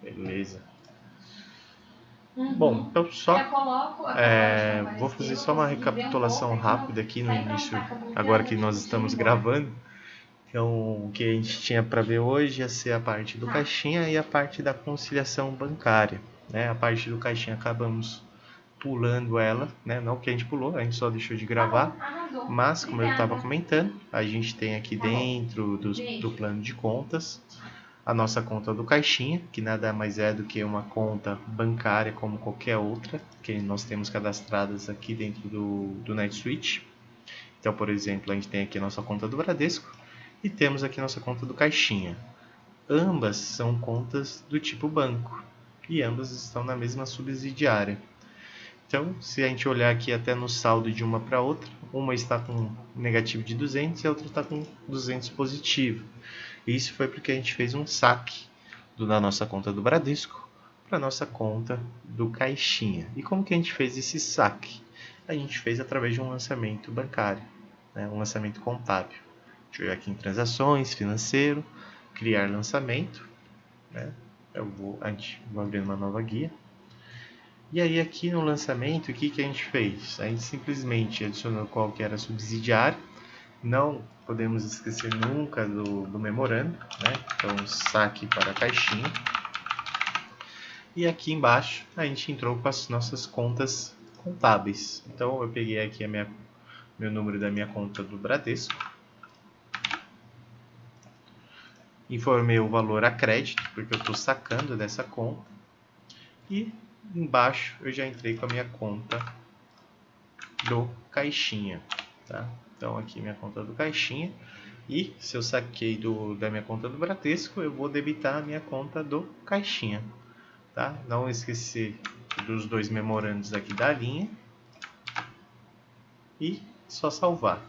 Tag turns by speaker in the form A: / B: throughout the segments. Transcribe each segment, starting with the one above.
A: Beleza.
B: Uhum.
A: Bom, então só
B: vou
A: fazer só uma recapitulação rápida aqui no início, agora que nós estamos gravando. Então, o que a gente tinha para ver hoje ia ser a parte do caixinha e a parte da conciliação bancária, né? A parte do caixinha acabamos pulando ela, né? Não que a gente pulou, a gente só deixou de gravar, mas como eu estava comentando, a gente tem aqui dentro do plano de contas a nossa conta do caixinha, que nada mais é do que uma conta bancária como qualquer outra que nós temos cadastradas aqui dentro do NetSuite. Então, por exemplo, a gente tem aqui a nossa conta do Bradesco e temos aqui a nossa conta do caixinha. Ambas são contas do tipo banco e ambas estão na mesma subsidiária. Então, se a gente olhar aqui até no saldo de uma para outra, uma está com negativo de 200 e a outra está com 200 positivo. Isso foi porque a gente fez um saque da nossa conta do Bradesco para a nossa conta do caixinha. E como que a gente fez esse saque? A gente fez através de um lançamento bancário, né? Um lançamento contábil. Deixa eu ir aqui em transações, financeiro, criar lançamento, né? Vou abrir uma nova guia. E aí aqui no lançamento, o que a gente fez? A gente simplesmente adicionou qual que era subsidiário. Não podemos esquecer nunca do memorando, né? Então, saque para a caixinha. E aqui embaixo a gente entrou com as nossas contas contábeis. Então, eu peguei aqui meu número da minha conta do Bradesco. Informei o valor a crédito, porque eu estou sacando dessa conta. E embaixo eu já entrei com a minha conta do caixinha, tá? Então aqui minha conta do caixinha. E se eu saquei da minha conta do Bradesco, eu vou debitar a minha conta do caixinha, tá? Não esquecer dos dois memorandos aqui da linha. E só salvar.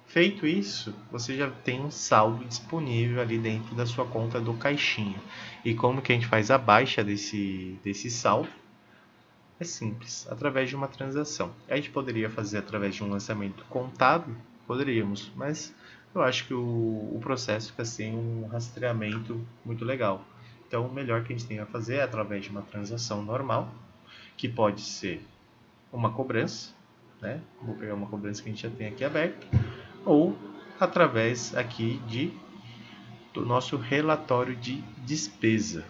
A: Feito isso, você já tem um saldo disponível ali dentro da sua conta do caixinha. E como que a gente faz a baixa desse saldo? É simples, através de uma transação. A gente poderia fazer através de um lançamento contábil? Poderíamos, mas eu acho que o processo fica sem um rastreamento muito legal. Então, o melhor que a gente tem a fazer é através de uma transação normal, que pode ser uma cobrança, né? Vou pegar uma cobrança que a gente já tem aqui aberta, ou através aqui do nosso relatório de despesa,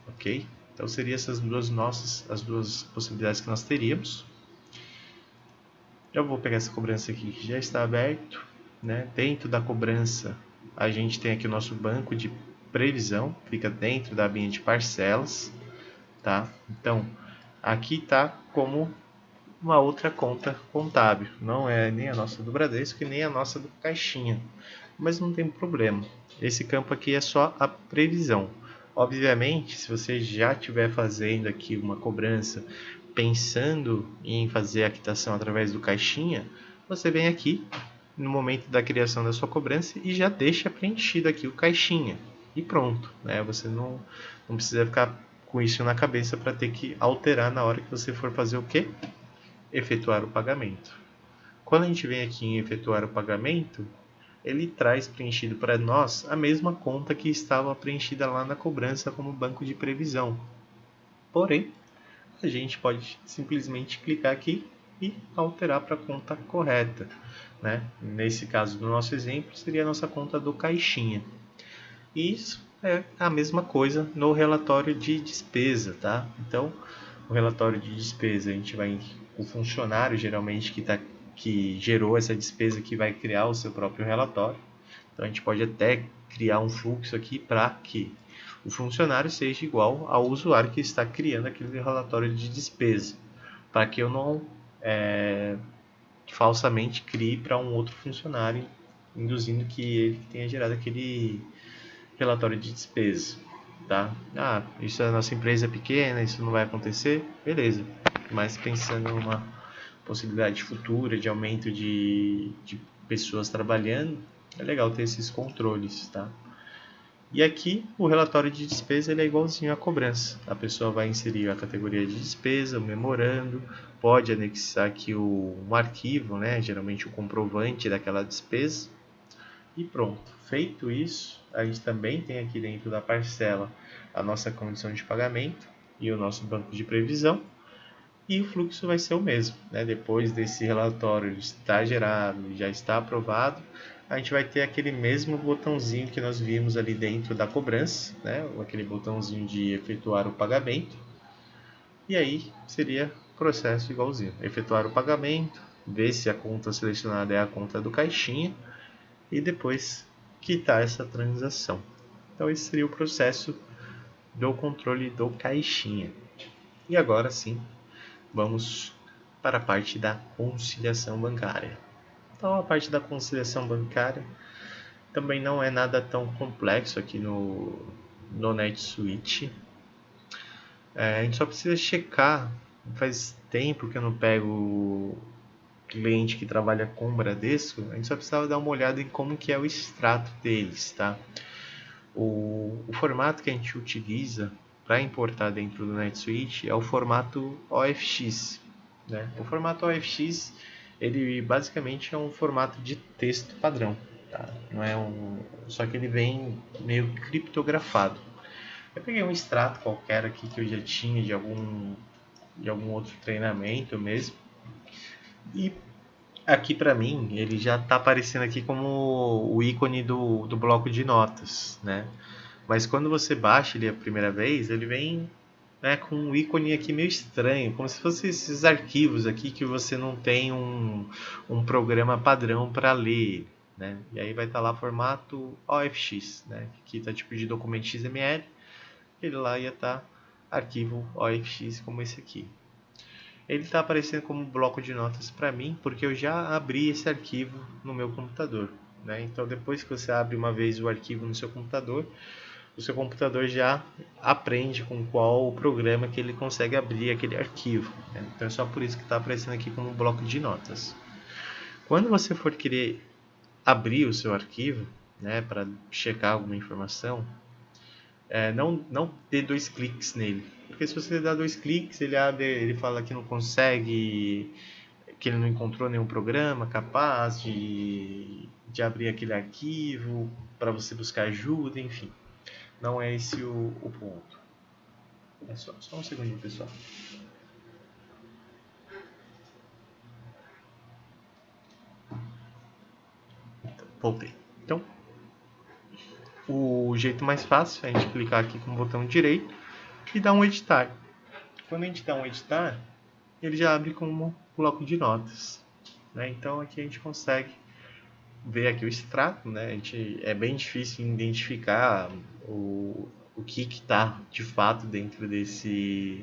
A: ok? Então seriam essas as duas possibilidades que nós teríamos. Eu vou pegar essa cobrança aqui que já está aberto, né? Dentro da cobrança a gente tem aqui o nosso banco de previsão, fica dentro da abinha de parcelas, tá? Então aqui está como uma outra conta contábil, não é nem a nossa do Bradesco e nem a nossa do caixinha, mas não tem problema. Esse campo aqui é só a previsão. Obviamente, se você já estiver fazendo aqui uma cobrança pensando em fazer a quitação através do caixinha, você vem aqui no momento da criação da sua cobrança e já deixa preenchido aqui o caixinha. E pronto, né? Você não precisa ficar com isso na cabeça para ter que alterar na hora que você for fazer o quê? Efetuar o pagamento. Quando a gente vem aqui em efetuar o pagamento, ele traz preenchido para nós a mesma conta que estava preenchida lá na cobrança como banco de previsão. Porém, a gente pode simplesmente clicar aqui e alterar para a conta correta, né? Nesse caso do nosso exemplo, seria a nossa conta do caixinha. E isso é a mesma coisa no relatório de despesa, tá? Então, o relatório de despesa, a gente vai, o funcionário geralmente que gerou essa despesa que vai criar o seu próprio relatório. Então a gente pode até criar um fluxo aqui para que o funcionário seja igual ao usuário que está criando aquele relatório de despesa, para que eu não falsamente crie para um outro funcionário, induzindo que ele tenha gerado aquele relatório de despesa, tá? Isso a nossa empresa é pequena, isso não vai acontecer, beleza. Mas pensando numa possibilidade futura de aumento de pessoas trabalhando, é legal ter esses controles, tá? E aqui o relatório de despesa ele é igualzinho à cobrança. A pessoa vai inserir a categoria de despesa, o memorando, pode anexar aqui um arquivo, né? Geralmente o comprovante daquela despesa. E pronto, feito isso, a gente também tem aqui dentro da parcela a nossa condição de pagamento e o nosso banco de previsão. E o fluxo vai ser o mesmo, né? Depois desse relatório estar gerado, já está aprovado, a gente vai ter aquele mesmo botãozinho que nós vimos ali dentro da cobrança, né? Aquele botãozinho de efetuar o pagamento. E aí seria processo igualzinho: efetuar o pagamento, ver se a conta selecionada é a conta do caixinha e depois quitar essa transação. Então esse seria o processo do controle do caixinha. E agora sim, vamos para a parte da conciliação bancária. Então a parte da conciliação bancária também não é nada tão complexo aqui no NetSuite. A gente só precisa checar. Faz tempo que eu não pego cliente que trabalha com Bradesco. A gente só precisava dar uma olhada em como que é o extrato deles, tá? O formato que a gente utiliza para importar dentro do NetSuite é o formato OFX, né? O formato OFX, ele basicamente é um formato de texto padrão, tá? Não é só que ele vem meio criptografado. Eu peguei um extrato qualquer aqui que eu já tinha de algum outro treinamento mesmo, e aqui para mim ele já está aparecendo aqui como o ícone do bloco de notas, né? Mas quando você baixa ele a primeira vez, ele vem, né, com um ícone aqui meio estranho, como se fossem esses arquivos aqui que você não tem um programa padrão para ler, né? E aí vai estar lá formato OFX, né? Aqui está tipo de documento XML, ele lá ia estar arquivo OFX como esse aqui. Ele está aparecendo como bloco de notas para mim porque eu já abri esse arquivo no meu computador, né? Então depois que você abre uma vez o arquivo no seu computador, o seu computador já aprende com qual programa que ele consegue abrir aquele arquivo, né? Então é só por isso que está aparecendo aqui como bloco de notas. Quando você for querer abrir o seu arquivo, né, para checar alguma informação, não dê 2 cliques nele, porque se você dá 2 cliques, ele abre, ele fala que não consegue, que ele não encontrou nenhum programa capaz de abrir aquele arquivo para você buscar ajuda, enfim. Não é esse o ponto. É só um segundinho, pessoal. Voltei. Então, o jeito mais fácil é a gente clicar aqui com o botão direito e dar um editar. Quando a gente dá um editar, ele já abre como bloco de notas, né? Então aqui a gente consegue ver aqui o extrato, né? É bem difícil identificar o que está de fato dentro desse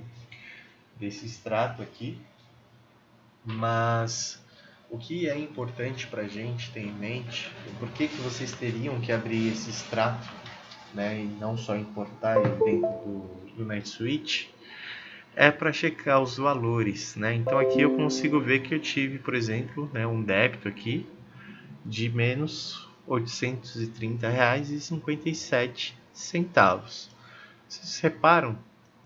A: extrato aqui, mas o que é importante para a gente ter em mente, por que vocês teriam que abrir esse extrato, né, e não só importar ele dentro do NetSuite, é para checar os valores, né? Então aqui eu consigo ver que eu tive, por exemplo, né, um débito aqui de menos R$ 830,57. Vocês reparam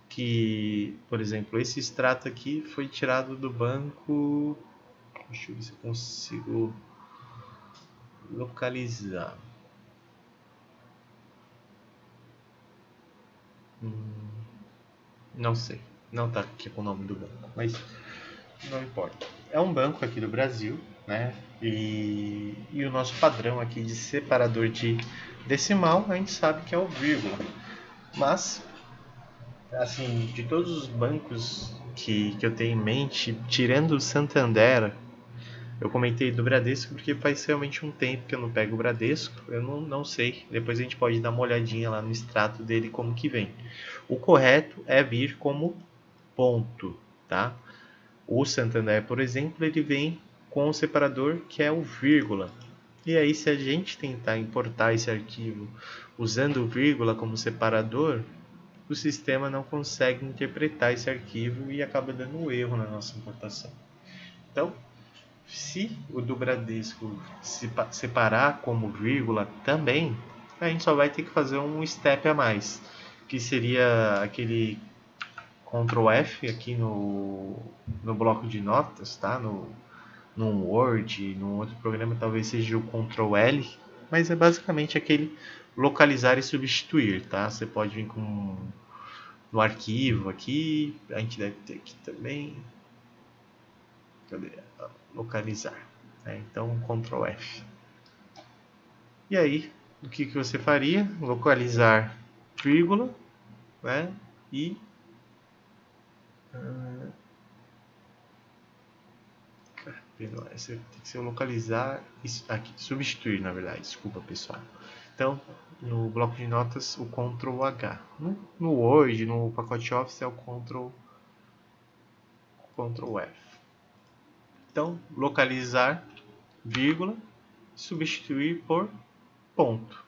A: que, por exemplo, esse extrato aqui foi tirado do banco. Deixa eu ver se eu consigo localizar. Não sei, não está aqui com o nome do banco, mas não importa. É um banco aqui do Brasil, né? E o nosso padrão aqui de separador de decimal, a gente sabe que é o vírgula. Mas, assim, de todos os bancos que eu tenho em mente, tirando o Santander, eu comentei do Bradesco porque faz realmente um tempo que eu não pego o Bradesco, eu não sei. Depois a gente pode dar uma olhadinha lá no extrato dele como que vem. O correto é vir como ponto, tá? O Santander, por exemplo, ele vem com o separador que é o vírgula. E aí, se a gente tentar importar esse arquivo usando o vírgula como separador, o sistema não consegue interpretar esse arquivo e acaba dando um erro na nossa importação. Então, se o do Bradesco se separar como vírgula também, a gente só vai ter que fazer um step a mais, que seria aquele Ctrl F aqui no bloco de notas, tá? No Word, num outro programa talvez seja o Ctrl L, mas é basicamente aquele localizar e substituir, tá? Você pode vir com no arquivo aqui, a gente deve ter aqui também. Cadê? Localizar. Né? Então, Ctrl F. E aí, o que você faria? Localizar, vírgula, né? E esse tem que ser localizar, aqui, substituir, na verdade. Desculpa, pessoal. Então, no bloco de notas, o Ctrl H. No Word, no pacote Office, é o Ctrl F. Então, localizar, vírgula, substituir por ponto.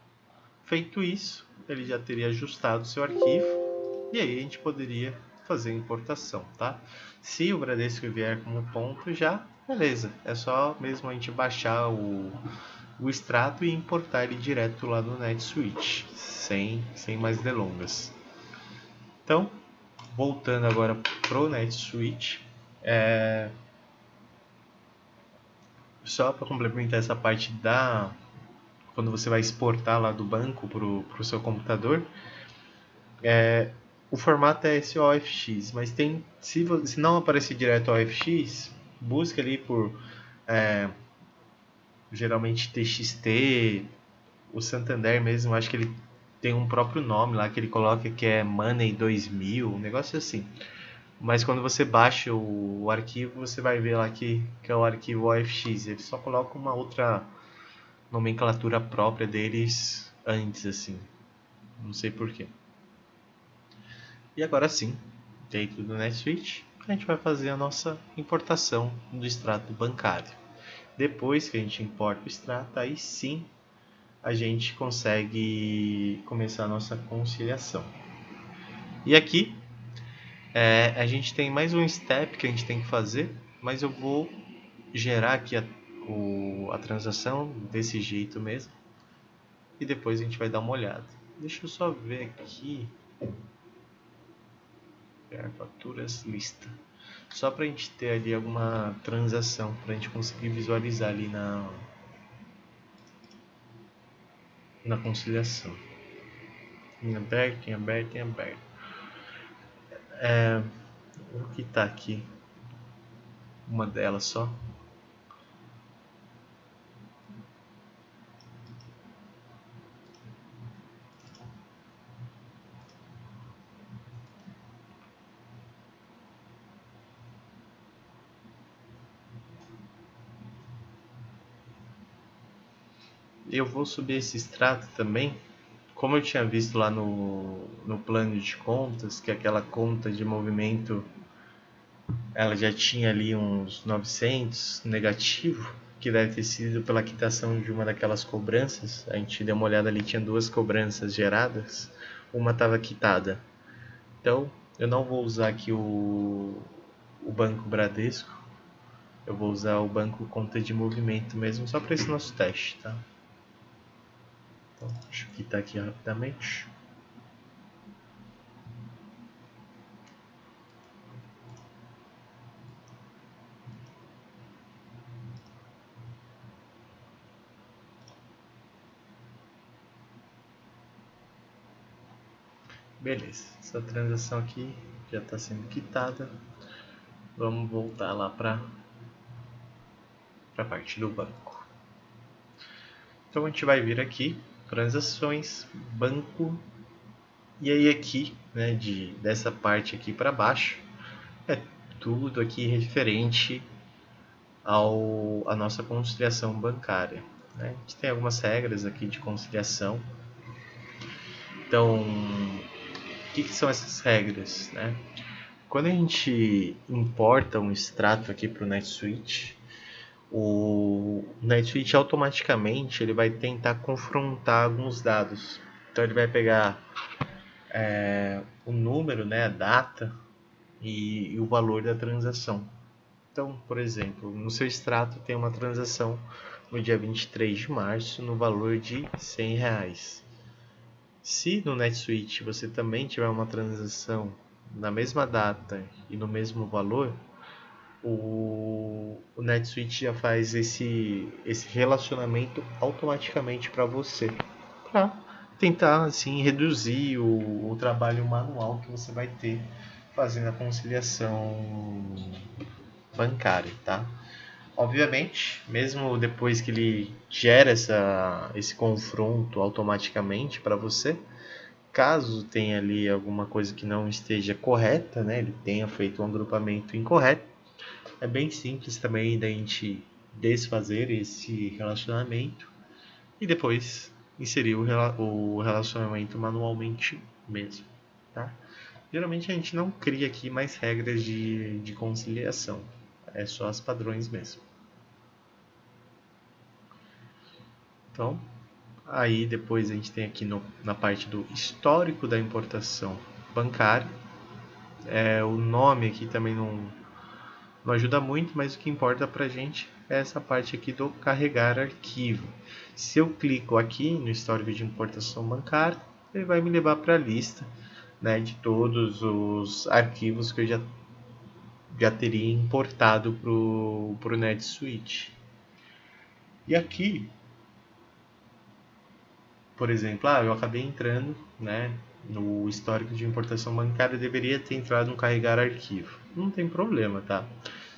A: Feito isso, ele já teria ajustado o seu arquivo e aí a gente poderia fazer a importação, tá? Se o Bradesco vier como ponto, já beleza, é só mesmo a gente baixar o extrato e importar ele direto lá no NetSuite, sem mais delongas. Então, voltando agora pro NetSuite, só para complementar essa parte da quando você vai exportar lá do banco para o seu computador, o formato é esse OFX, mas tem, se não aparecer direto OFX, busca ali por geralmente TXT, o Santander mesmo, acho que ele tem um próprio nome lá que ele coloca que é Money 2000, um negócio assim. Mas quando você baixa o arquivo, você vai ver lá que é o arquivo OFX. Ele só coloca uma outra nomenclatura própria deles antes, assim. Não sei porquê. E agora sim, dentro do NetSuite, a gente vai fazer a nossa importação do extrato bancário. Depois que a gente importa o extrato, aí sim a gente consegue começar a nossa conciliação. E aqui a gente tem mais um step que a gente tem que fazer, mas eu vou gerar aqui a transação desse jeito mesmo e depois a gente vai dar uma olhada. Deixa eu só ver aqui. Faturas lista. Só para a gente ter ali alguma transação, para a gente conseguir visualizar ali na conciliação. Em aberto, em aberto, em aberto. Vou quitar aqui uma delas só. Eu vou subir esse extrato também, como eu tinha visto lá no plano de contas, que aquela conta de movimento ela já tinha ali uns 900 negativo, que deve ter sido pela quitação de uma daquelas cobranças. A gente deu uma olhada ali, tinha duas cobranças geradas, uma estava quitada. Então, eu não vou usar aqui o Banco Bradesco, eu vou usar o banco conta de movimento mesmo, só para esse nosso teste, tá? Então, deixa eu quitar aqui rapidamente. Beleza, essa transação aqui já está sendo quitada. Vamos voltar lá para a parte do banco. Então a gente vai vir aqui, transações, banco, e aí aqui, né, dessa parte aqui para baixo, é tudo aqui referente à nossa conciliação bancária. Né? A gente tem algumas regras aqui de conciliação. Então, o que são essas regras? Né? Quando a gente importa um extrato aqui para o NetSuite, o NetSuite automaticamente ele vai tentar confrontar alguns dados. Então ele vai pegar o número, né, a data e o valor da transação. Então, por exemplo, no seu extrato tem uma transação no dia 23 de março no valor de R$100. Se no NetSuite você também tiver uma transação na mesma data e no mesmo valor, o NetSuite já faz esse relacionamento automaticamente para você, para tentar assim reduzir o trabalho manual que você vai ter fazendo a conciliação bancária, tá? Obviamente, mesmo depois que ele gera esse confronto automaticamente para você, caso tenha ali alguma coisa que não esteja correta, né, ele tenha feito um agrupamento incorreto, é bem simples também da gente desfazer esse relacionamento e depois inserir o relacionamento manualmente mesmo, tá? Geralmente a gente não cria aqui mais regras de conciliação, é só as padrões mesmo. Então, aí depois a gente tem aqui na parte do histórico da importação bancária. O nome aqui também não ajuda muito, mas o que importa pra gente é essa parte aqui do carregar arquivo. Se eu clico aqui no histórico de importação bancária, ele vai me levar para a lista, né, de todos os arquivos que eu já teria importado para o NetSuite. E aqui, por exemplo, eu acabei entrando, né, no histórico de importação bancária, eu deveria ter entrado no carregar arquivo. Não tem problema, tá?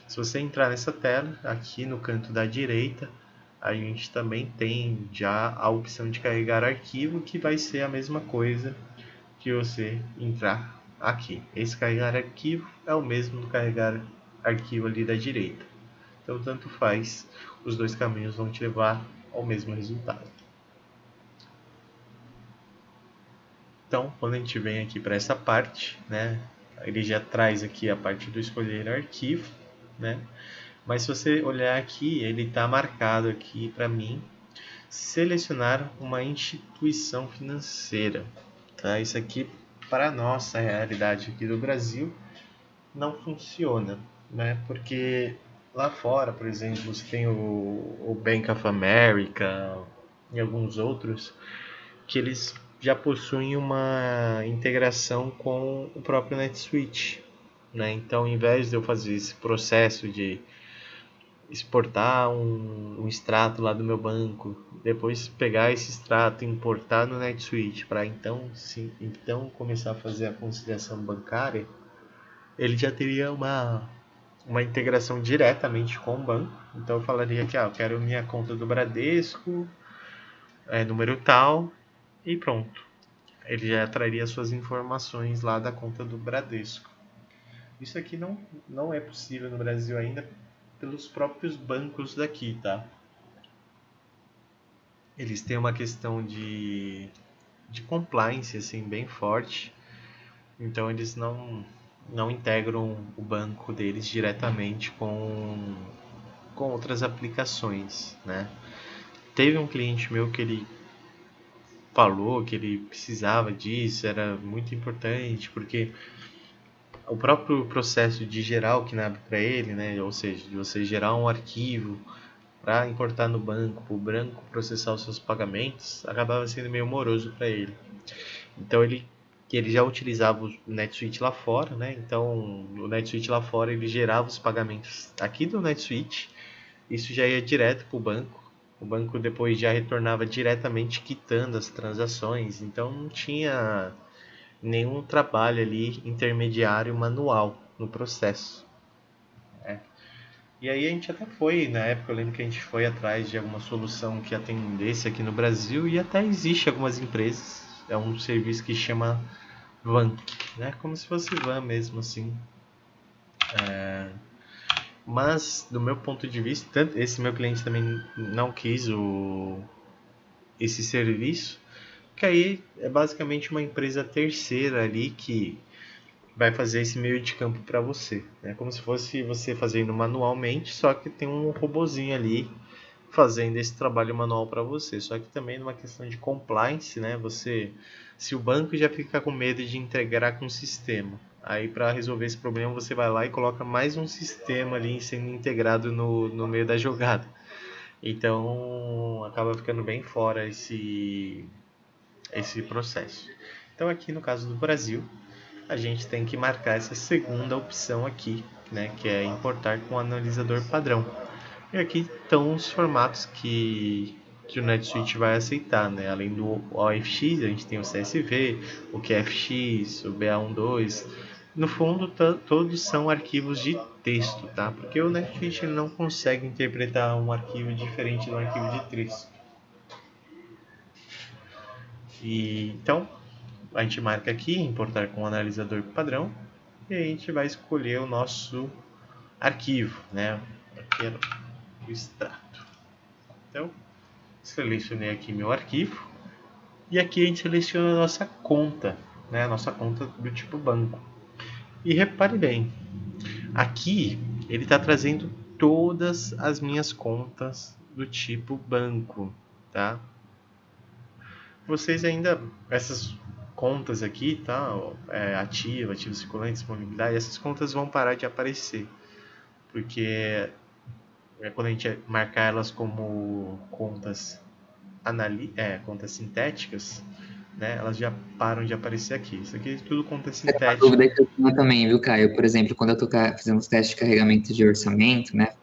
A: Se você entrar nessa tela, aqui no canto da direita, a gente também tem já a opção de carregar arquivo, que vai ser a mesma coisa que você entrar aqui. Esse carregar arquivo é o mesmo do carregar arquivo ali da direita. Então, tanto faz, os dois caminhos vão te levar ao mesmo resultado. Então, quando a gente vem aqui para essa parte, né, ele já traz aqui a parte do escolher arquivo, né? Mas se você olhar aqui, ele está marcado aqui para mim selecionar uma instituição financeira, tá? Isso aqui para a nossa realidade aqui do Brasil não funciona, né? Porque lá fora, por exemplo, você tem o Bank of America e alguns outros que eles já possuem uma integração com o próprio NetSuite, né? Então, ao invés de eu fazer esse processo de exportar um extrato lá do meu banco, depois pegar esse extrato e importar no NetSuite para então começar a fazer a conciliação bancária, ele já teria uma integração diretamente com o banco. Então eu falaria que eu quero minha conta do Bradesco, número tal, e pronto. Ele já traria suas informações lá da conta do Bradesco. Isso aqui não é possível no Brasil ainda pelos próprios bancos daqui, tá? Eles têm uma questão de compliance assim, bem forte, então eles não integram o banco deles diretamente com outras aplicações, né? Teve um cliente meu que ele falou que ele precisava disso, era muito importante, porque o próprio processo de gerar o KNAB para ele, né? Ou seja, de você gerar um arquivo para importar no banco, para o banco processar os seus pagamentos, acabava sendo meio moroso para ele. Então ele já utilizava o NetSuite lá fora, né? Então o NetSuite lá fora ele gerava os pagamentos aqui do NetSuite, isso já ia direto para o banco. O banco depois já retornava diretamente quitando as transações, então não tinha nenhum trabalho ali intermediário manual no processo. E aí a gente até foi, na época eu lembro que a gente foi atrás de alguma solução que atendesse aqui no Brasil e até existe algumas empresas. É um serviço que chama Van, né? Como se fosse Van mesmo assim. Mas do meu ponto de vista, esse meu cliente também não quis esse serviço, que aí é basicamente uma empresa terceira ali que vai fazer esse meio de campo para você. É como se fosse você fazendo manualmente, só que tem um robozinho ali fazendo esse trabalho manual para você. Só que também numa questão de compliance, né? Se o banco já fica com medo de integrar com o sistema, aí para resolver esse problema você vai lá e coloca mais um sistema ali sendo integrado no meio da jogada. Então acaba ficando bem fora esse processo. Então aqui no caso do Brasil, a gente tem que marcar essa segunda opção aqui, né, que é importar com o analisador padrão. E aqui estão os formatos que que o NetSuite vai aceitar, né? Além do OFX, a gente tem o CSV, o QFX, o BA12. No fundo, todos são arquivos de texto, tá? Porque o NetSuite ele não consegue interpretar um arquivo diferente do arquivo de texto. Então, a gente marca aqui, importar com o analisador padrão, e a gente vai escolher o nosso arquivo, né? Aqui é o extrato. Então, selecionei aqui meu arquivo, e aqui a gente seleciona a nossa conta, né? A nossa conta do tipo banco. E repare bem, aqui ele está trazendo todas as minhas contas do tipo banco, tá? Vocês ainda, essas contas aqui, tá? Ativa, ativo circulante, disponibilidade, essas contas vão parar de aparecer, porque quando a gente marcar elas como contas contas sintéticas, né, elas já param de aparecer aqui. Isso aqui é tudo conta
C: Essa é uma
A: sintética.
C: dúvida que eu tenho também, viu, Caio? Por exemplo, quando eu estou fazendo os testes de carregamento de orçamento, né?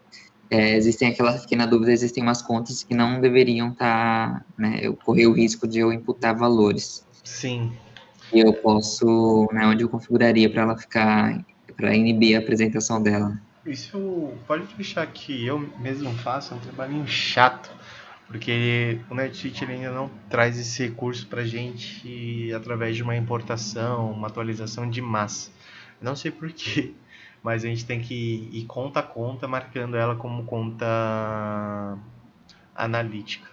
C: Existem aquelas, fiquei na dúvida, existem umas contas que não deveriam estar, né? Eu correr o risco de eu imputar valores.
A: Sim.
C: E eu posso, né? Onde eu configuraria para ela ficar, para inibir a apresentação dela?
A: Isso pode deixar que eu mesmo faço, é um trabalhinho chato, porque o NetSuite ele ainda não traz esse recurso para gente através de uma importação, uma atualização de massa. Não sei porquê, mas a gente tem que ir conta a conta, marcando ela como conta analítica.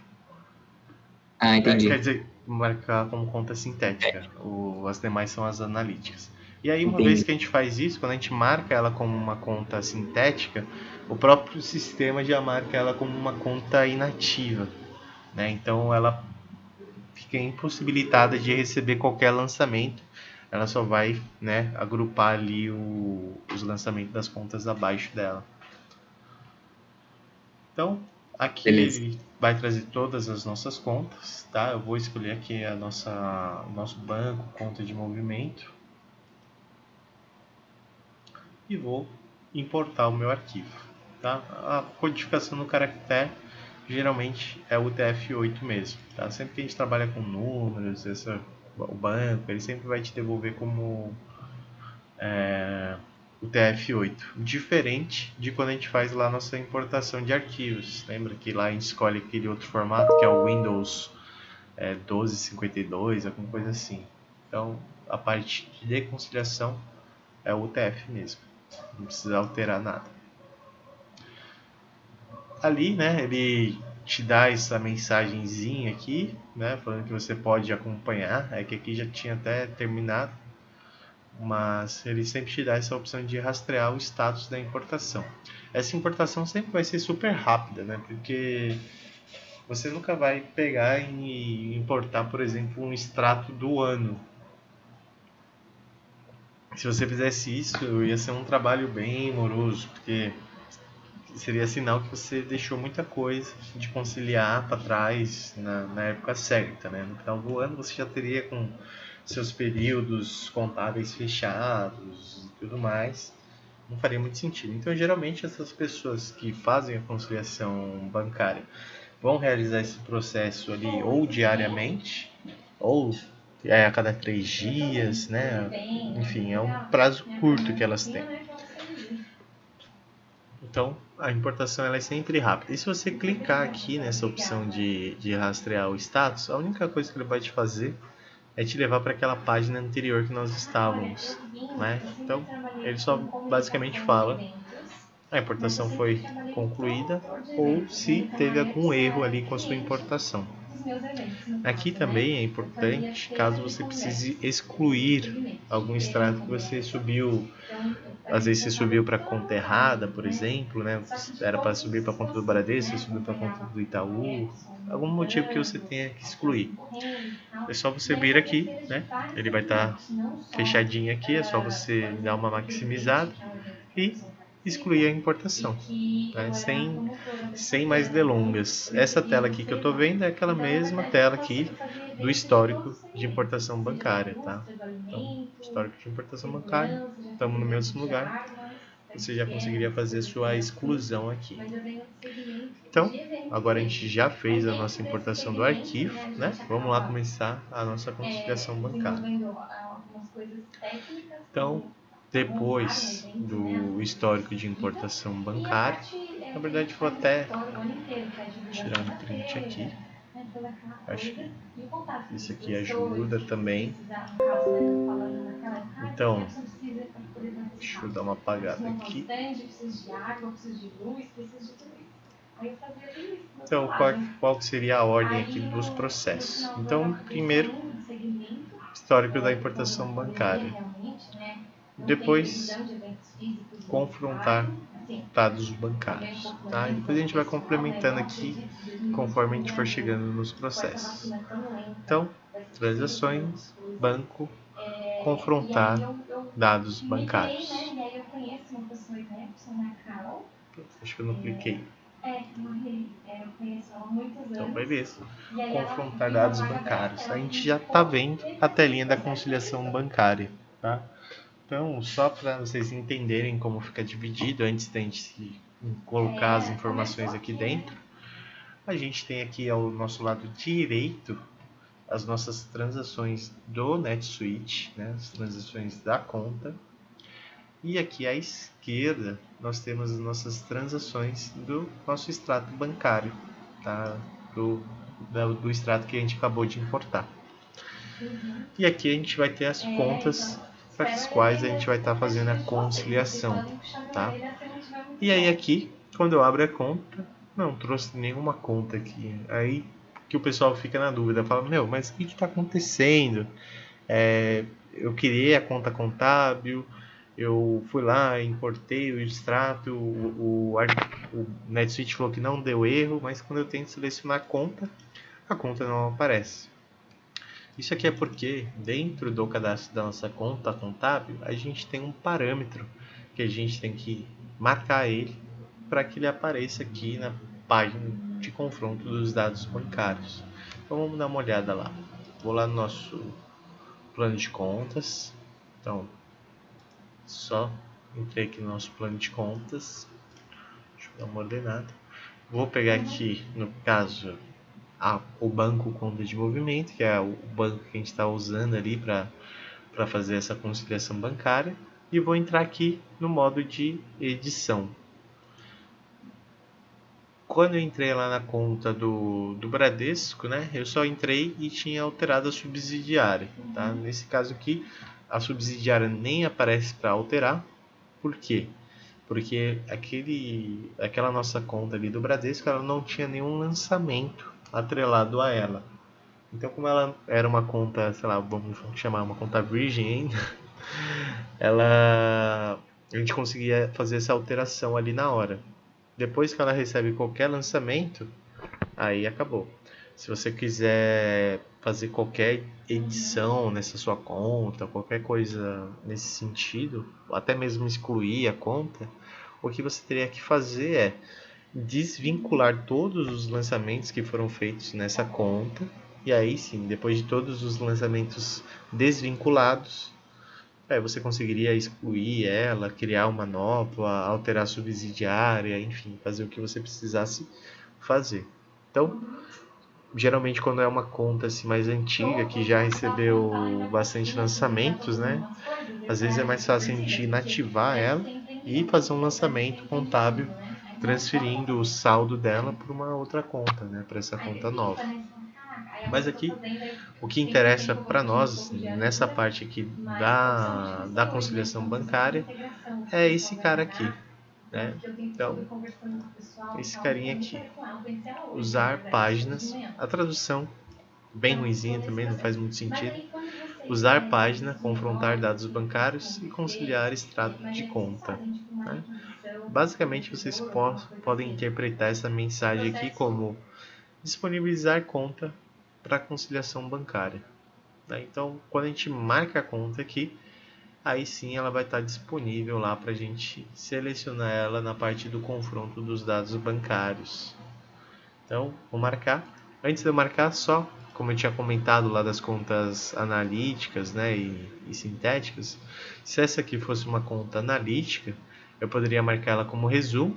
C: Ah, entendi.
A: Quer dizer, marcar como conta sintética. As demais são as analíticas. E aí, uma
C: Entendi.
A: vez que a gente faz isso, quando a gente marca ela como uma conta sintética, o próprio sistema já marca ela como uma conta inativa, né? Então, ela fica impossibilitada de receber qualquer lançamento. Ela só vai, né, agrupar ali os lançamentos das contas abaixo dela. Então, aqui
C: Beleza.
A: ele vai trazer todas as nossas contas, tá? Eu vou escolher aqui o nosso banco, conta de movimento, e vou importar o meu arquivo, tá? A codificação do caractere geralmente é o UTF-8 mesmo, tá? Sempre que a gente trabalha com números, o banco, ele sempre vai te devolver como o TF8, diferente de quando a gente faz lá a nossa importação de arquivos. Lembra que lá a gente escolhe aquele outro formato que é o Windows 1252, alguma coisa assim. Então, a parte de conciliação é o UTF mesmo, não precisa alterar nada. Ali, né, ele te dá essa mensagenzinha aqui, né, falando que você pode acompanhar, é que aqui já tinha até terminado, mas ele sempre te dá essa opção de rastrear o status da importação. Essa importação sempre vai ser super rápida, né? Porque você nunca vai pegar e importar, por exemplo, um extrato do ano. Se você fizesse isso, ia ser um trabalho bem moroso, porque seria sinal que você deixou muita coisa de conciliar para trás na época certa, né? No final do ano você já teria com seus períodos contábeis fechados e tudo mais, não faria muito sentido. Então, geralmente, essas pessoas que fazem a conciliação bancária vão realizar esse processo ali ou diariamente, ou a cada 3 dias, né? Enfim, é um prazo curto que elas têm. Então, a importação ela é sempre rápida. E se você clicar aqui nessa opção de rastrear o status, a única coisa que ele vai te fazer é te levar para aquela página anterior que nós estávamos, né? Então, ele só basicamente fala a importação foi concluída ou se teve algum erro ali com a sua importação. Aqui também é importante, caso você precise excluir algum extrato que você subiu, às vezes você subiu para a conta errada, por exemplo, né? Era para subir para a conta do Bradesco, você subiu para a conta do Itaú, algum motivo que você tenha que excluir. É só você vir aqui, né? Ele vai estar fechadinho aqui, é só você dar uma maximizada e excluir a importação, tá? Sem mais delongas. Essa tela aqui que eu estou vendo é aquela mesma tela aqui do histórico de importação bancária, tá? Então, histórico de importação bancária, estamos no mesmo lugar. você já conseguiria fazer sua exclusão aqui. Então, agora a gente já fez a nossa importação do arquivo, né? Vamos lá começar a nossa conciliação bancária. Então, depois do histórico de importação bancária, na verdade vou até tirar um print aqui. Acho que isso aqui ajuda também. Então, deixa eu dar uma apagada aqui. Então, qual seria a ordem aqui dos processos? Então, primeiro, histórico da importação bancária. Depois, confrontar dados bancários. Tá? E depois a gente vai complementando aqui conforme a gente for chegando nos processos. Então, transações, banco, confrontar dados bancários. Acho que eu não cliquei. Então, beleza. Confrontar dados bancários. A gente já está vendo a telinha da conciliação bancária. Tá? Então, só para vocês entenderem como fica dividido, antes da gente colocar as informações aqui dentro, a gente tem aqui ao nosso lado direito as nossas transações do NetSuite, né, as transações da conta. E aqui à esquerda nós temos as nossas transações do nosso extrato bancário, tá? do extrato que a gente acabou de importar. E aqui a gente vai ter as contas para as quais a gente vai estar fazendo a conciliação, tá? E aí aqui, quando eu abro a conta, não trouxe nenhuma conta aqui. Aí que o pessoal fica na dúvida, fala, meu, mas o que está acontecendo? Eu criei a conta contábil, eu fui lá, importei o extrato, o NetSuite falou que não deu erro, mas quando eu tento selecionar a conta não aparece. Isso aqui é porque dentro do cadastro da nossa conta contábil, a gente tem um parâmetro que a gente tem que marcar ele para que ele apareça aqui na página de confronto dos dados bancários. Então vamos dar uma olhada lá. Vou lá no nosso plano de contas. Então, só entrei aqui no nosso plano de contas. Deixa eu dar uma ordenada. Vou pegar aqui, no caso, o banco conta de movimento, que é o banco que a gente está usando ali para fazer essa conciliação bancária. E vou entrar aqui no modo de edição. Quando eu entrei lá na conta do Bradesco, né, eu só entrei e tinha alterado a subsidiária. Tá? Nesse caso aqui, a subsidiária nem aparece para alterar. Por quê? Porque aquela nossa conta ali do Bradesco, ela não tinha nenhum lançamento atrelado a ela. Então, como ela era uma conta, sei lá, vamos chamar uma conta virgem ainda, a gente conseguia fazer essa alteração ali na hora. Depois que ela recebe qualquer lançamento, aí acabou. Se você quiser fazer qualquer edição nessa sua conta, qualquer coisa nesse sentido, ou até mesmo excluir a conta, o que você teria que fazer é desvincular todos os lançamentos que foram feitos nessa conta, e aí sim, depois de todos os lançamentos desvinculados, você conseguiria excluir ela, criar uma nova, alterar a subsidiária, enfim, fazer o que você precisasse fazer. Então, geralmente quando é uma conta assim, mais antiga, que já recebeu bastante lançamentos, né? Às vezes é mais fácil a gente inativar ela e fazer um lançamento contábil, transferindo o saldo dela para uma outra conta, né? Para essa conta nova. Mas aqui, o que interessa para nós, nessa parte aqui da conciliação bancária, é esse cara aqui. Né? Então, esse carinha aqui. Usar páginas. A tradução, bem ruinzinha também, não faz muito sentido. Usar página, confrontar dados bancários e conciliar extrato de conta. Né? Basicamente, vocês podem interpretar essa mensagem aqui como disponibilizar conta para conciliação bancária. Né? Então, quando a gente marca a conta aqui, aí sim ela vai estar disponível lá para a gente selecionar ela na parte do confronto dos dados bancários. Então, vou marcar. Antes de eu marcar, só como eu tinha comentado lá das contas analíticas, né, e sintéticas, se essa aqui fosse uma conta analítica, eu poderia marcar ela como resumo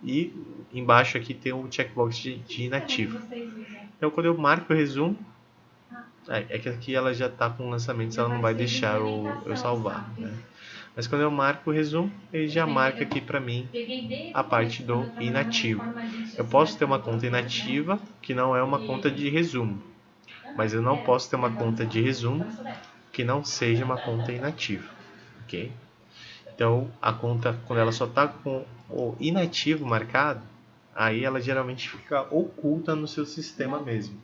A: e embaixo aqui tem o checkbox de inativo. Então quando eu marco o resumo, é que aqui ela já está com lançamentos, ela não vai deixar eu salvar, né? Mas quando eu marco o resumo, ele já marca aqui para mim a parte do inativo. Eu posso ter uma conta inativa que não é uma conta de resumo, mas eu não posso ter uma conta de resumo que não seja uma conta inativa, ok? Então a conta, quando ela só está com o inativo marcado, aí ela geralmente fica oculta no seu sistema mesmo.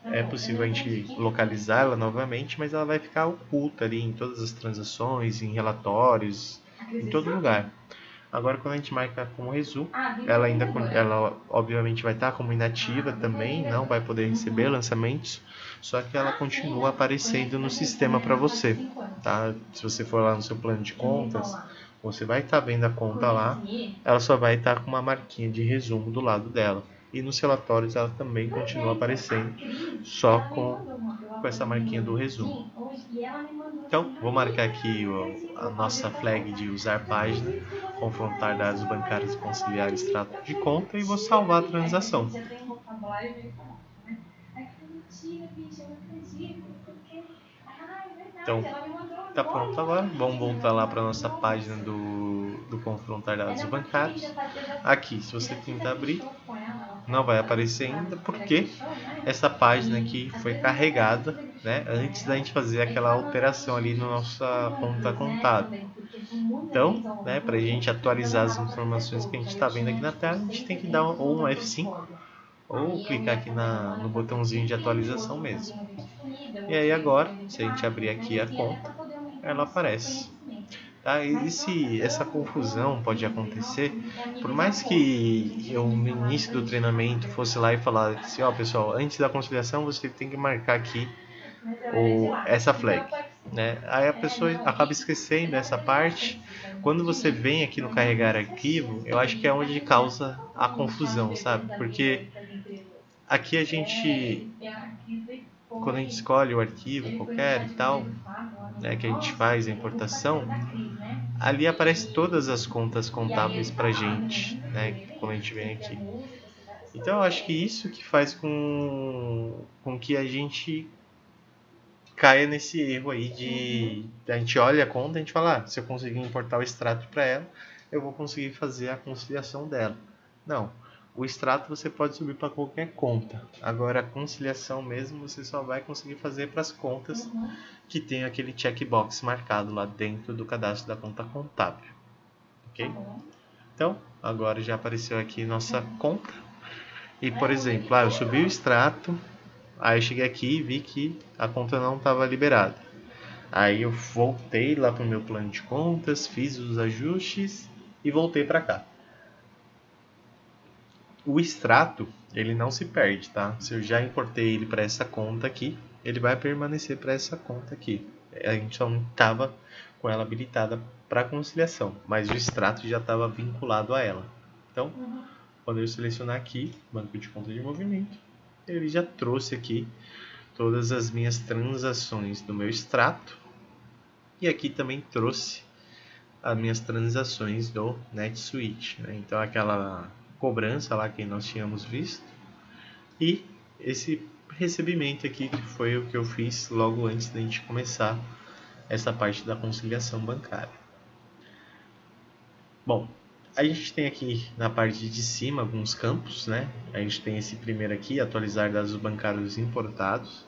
A: É possível a gente localizá-la novamente, mas ela vai ficar oculta ali em todas as transações, em relatórios, em todo lugar. Agora, quando a gente marca como resumo, ela obviamente vai estar como inativa também, não vai poder receber lançamentos, só que ela continua aparecendo no sistema para você, tá? Se você for lá no seu plano de contas, você vai estar vendo a conta lá, ela só vai estar com uma marquinha de resumo do lado dela. E nos relatórios ela também continua aparecendo, só com essa marquinha do resumo. Então, vou marcar aqui a nossa flag de usar página, confrontar dados bancários e conciliar extrato de conta e vou salvar a transação. Então, tá pronto agora. Vamos voltar lá para a nossa página do confrontar dados bancários. Aqui, se você tentar abrir, não vai aparecer ainda porque essa página aqui foi carregada, né, antes da gente fazer aquela alteração ali na nossa conta contábil. Então, né, para a gente atualizar as informações que a gente está vendo aqui na tela, a gente tem que dar ou um F5 ou clicar aqui no botãozinho de atualização mesmo. E aí agora, se a gente abrir aqui a conta, ela aparece. Tá? Essa confusão pode acontecer, por mais que eu no início do treinamento fosse lá e falar assim, ó pessoal, antes da conciliação você tem que marcar aqui essa flag, né? Aí a pessoa acaba esquecendo essa parte. Quando você vem aqui no carregar arquivo, eu acho que é onde causa a confusão, sabe? Porque aqui a gente, quando a gente escolhe o arquivo qualquer e tal, né, que a gente faz a importação, ali aparece todas as contas contábeis pra gente, né, quando a gente vem aqui. Então eu acho que isso que faz com que a gente caia nesse erro aí de a gente olha a conta e a gente fala, se eu conseguir importar o extrato para ela, eu vou conseguir fazer a conciliação dela. Não, o extrato você pode subir para qualquer conta. Agora a conciliação mesmo você só vai conseguir fazer para as contas que tem aquele checkbox marcado lá dentro do cadastro da conta contábil. Ok? Então, agora já apareceu aqui nossa conta. E, por exemplo, eu subi o extrato, aí eu cheguei aqui e vi que a conta não estava liberada. Aí eu voltei lá para o meu plano de contas, fiz os ajustes e voltei para cá. O extrato, ele não se perde, tá? Se eu já importei ele para essa conta aqui, ele vai permanecer para essa conta aqui. A gente só não estava com ela habilitada para conciliação, mas o extrato já estava vinculado a ela. Então, quando eu selecionar aqui, banco de conta de movimento, ele já trouxe aqui todas as minhas transações do meu extrato e aqui também trouxe as minhas transações do NetSuite, né? Então aquela cobrança lá que nós tínhamos visto e esse recebimento aqui que foi o que eu fiz logo antes da gente começar essa parte da conciliação bancária. Bom, a gente tem aqui na parte de cima alguns campos, né? A gente tem esse primeiro aqui, atualizar dados bancários importados.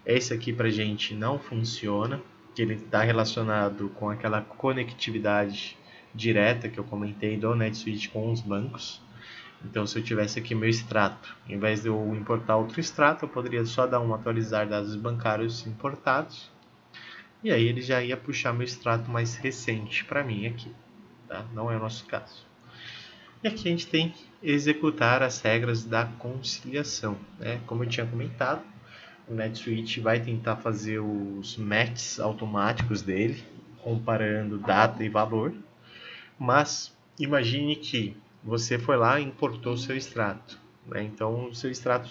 A: Esse aqui para a gente não funciona, que ele está relacionado com aquela conectividade direta que eu comentei do NetSuite com os bancos. Então, se eu tivesse aqui meu extrato, em vez de eu importar outro extrato, eu poderia só dar um atualizar dados bancários importados. E aí ele já ia puxar meu extrato mais recente para mim aqui. Tá? Não é o nosso caso. E aqui a gente tem que executar as regras da conciliação, né? Como eu tinha comentado, o NetSuite vai tentar fazer os matches automáticos dele, comparando data e valor. Mas imagine que você foi lá e importou o seu extrato, né? Então o seu extrato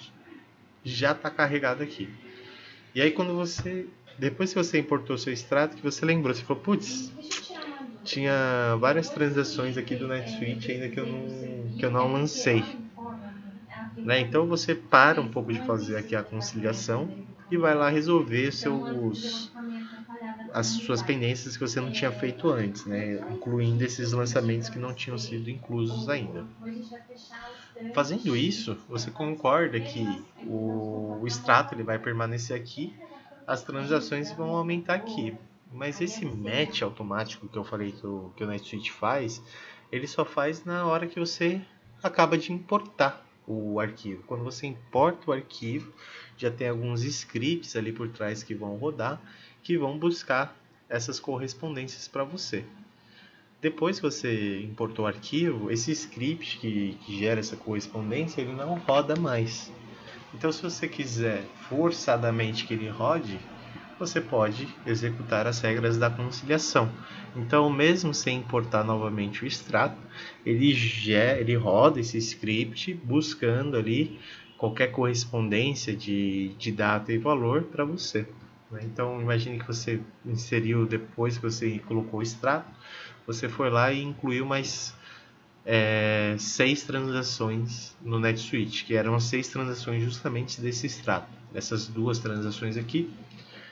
A: já está carregado aqui. E aí quando depois que você importou o seu extrato, que você lembrou, você falou, putz, tinha várias transações aqui do NetSuite ainda que eu não lancei, né? Então você para um pouco de fazer aqui a conciliação e vai lá resolver as suas pendências que você não tinha feito antes, né? Incluindo esses lançamentos que não tinham sido inclusos ainda. Fazendo isso, você concorda que o extrato ele vai permanecer aqui, as transações vão aumentar aqui. Mas esse match automático que eu falei que o NetSuite faz, ele só faz na hora que você acaba de importar o arquivo. Quando você importa o arquivo, já tem alguns scripts ali por trás que vão rodar, que vão buscar essas correspondências para você. Depois que você importou o arquivo, esse script que gera essa correspondência, ele não roda mais. Então, se você quiser forçadamente que ele rode, você pode executar as regras da conciliação. Então, mesmo sem importar novamente o extrato, ele roda esse script buscando ali qualquer correspondência de data e valor para você. Então, imagine que você inseriu depois que você colocou o extrato, você foi lá e incluiu mais 6 transações no NetSuite, que eram as 6 transações justamente desse extrato. Essas 2 transações aqui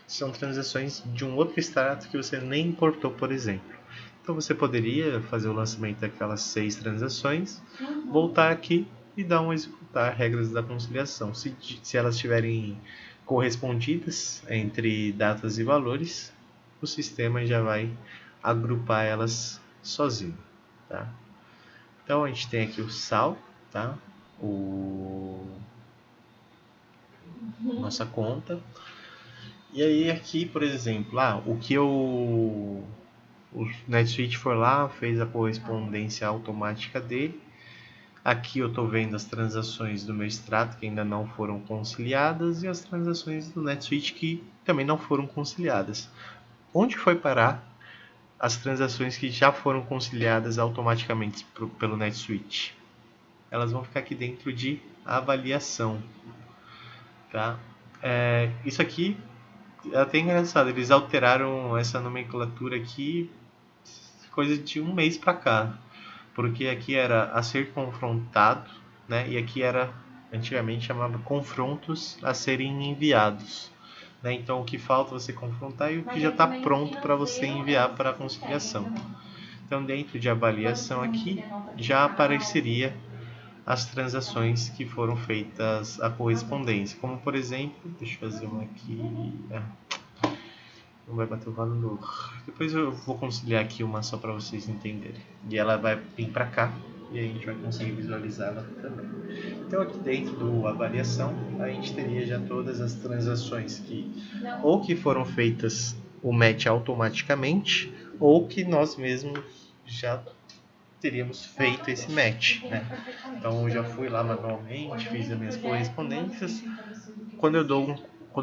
A: são transações de um outro extrato que você nem importou, por exemplo. Então você poderia fazer o lançamento daquelas 6 transações, voltar aqui e dar um executar regras da conciliação. Se elas estiverem correspondidas entre datas e valores, o sistema já vai agrupar elas sozinho, tá? Então a gente tem aqui o saldo, tá? Nossa conta. E aí aqui, por exemplo, o NetSuite foi lá, fez a correspondência automática dele. Aqui eu estou vendo as transações do meu extrato que ainda não foram conciliadas e as transações do NetSuite que também não foram conciliadas. Onde foi parar as transações que já foram conciliadas automaticamente pelo NetSuite? Elas vão ficar aqui dentro de avaliação, tá? Isso aqui é até engraçado, eles alteraram essa nomenclatura aqui coisa de um mês para cá, porque aqui era a ser confrontado, né? E aqui era, antigamente chamava confrontos a serem enviados, né? Então o que falta você confrontar e o que já está pronto para você enviar para a conciliação. Então dentro de avaliação aqui já apareceria as transações que foram feitas a correspondência, como por exemplo, deixa eu fazer uma aqui, não vai bater o valor. Depois eu vou conciliar aqui uma só para vocês entenderem. E ela vai vir para cá e aí a gente vai conseguir visualizá-la também. Então aqui dentro do avaliação a gente teria já todas as transações que ou que foram feitas o match automaticamente ou que nós mesmos já teríamos feito esse match, né? Então eu já fui lá manualmente, fiz as minhas correspondências. Quando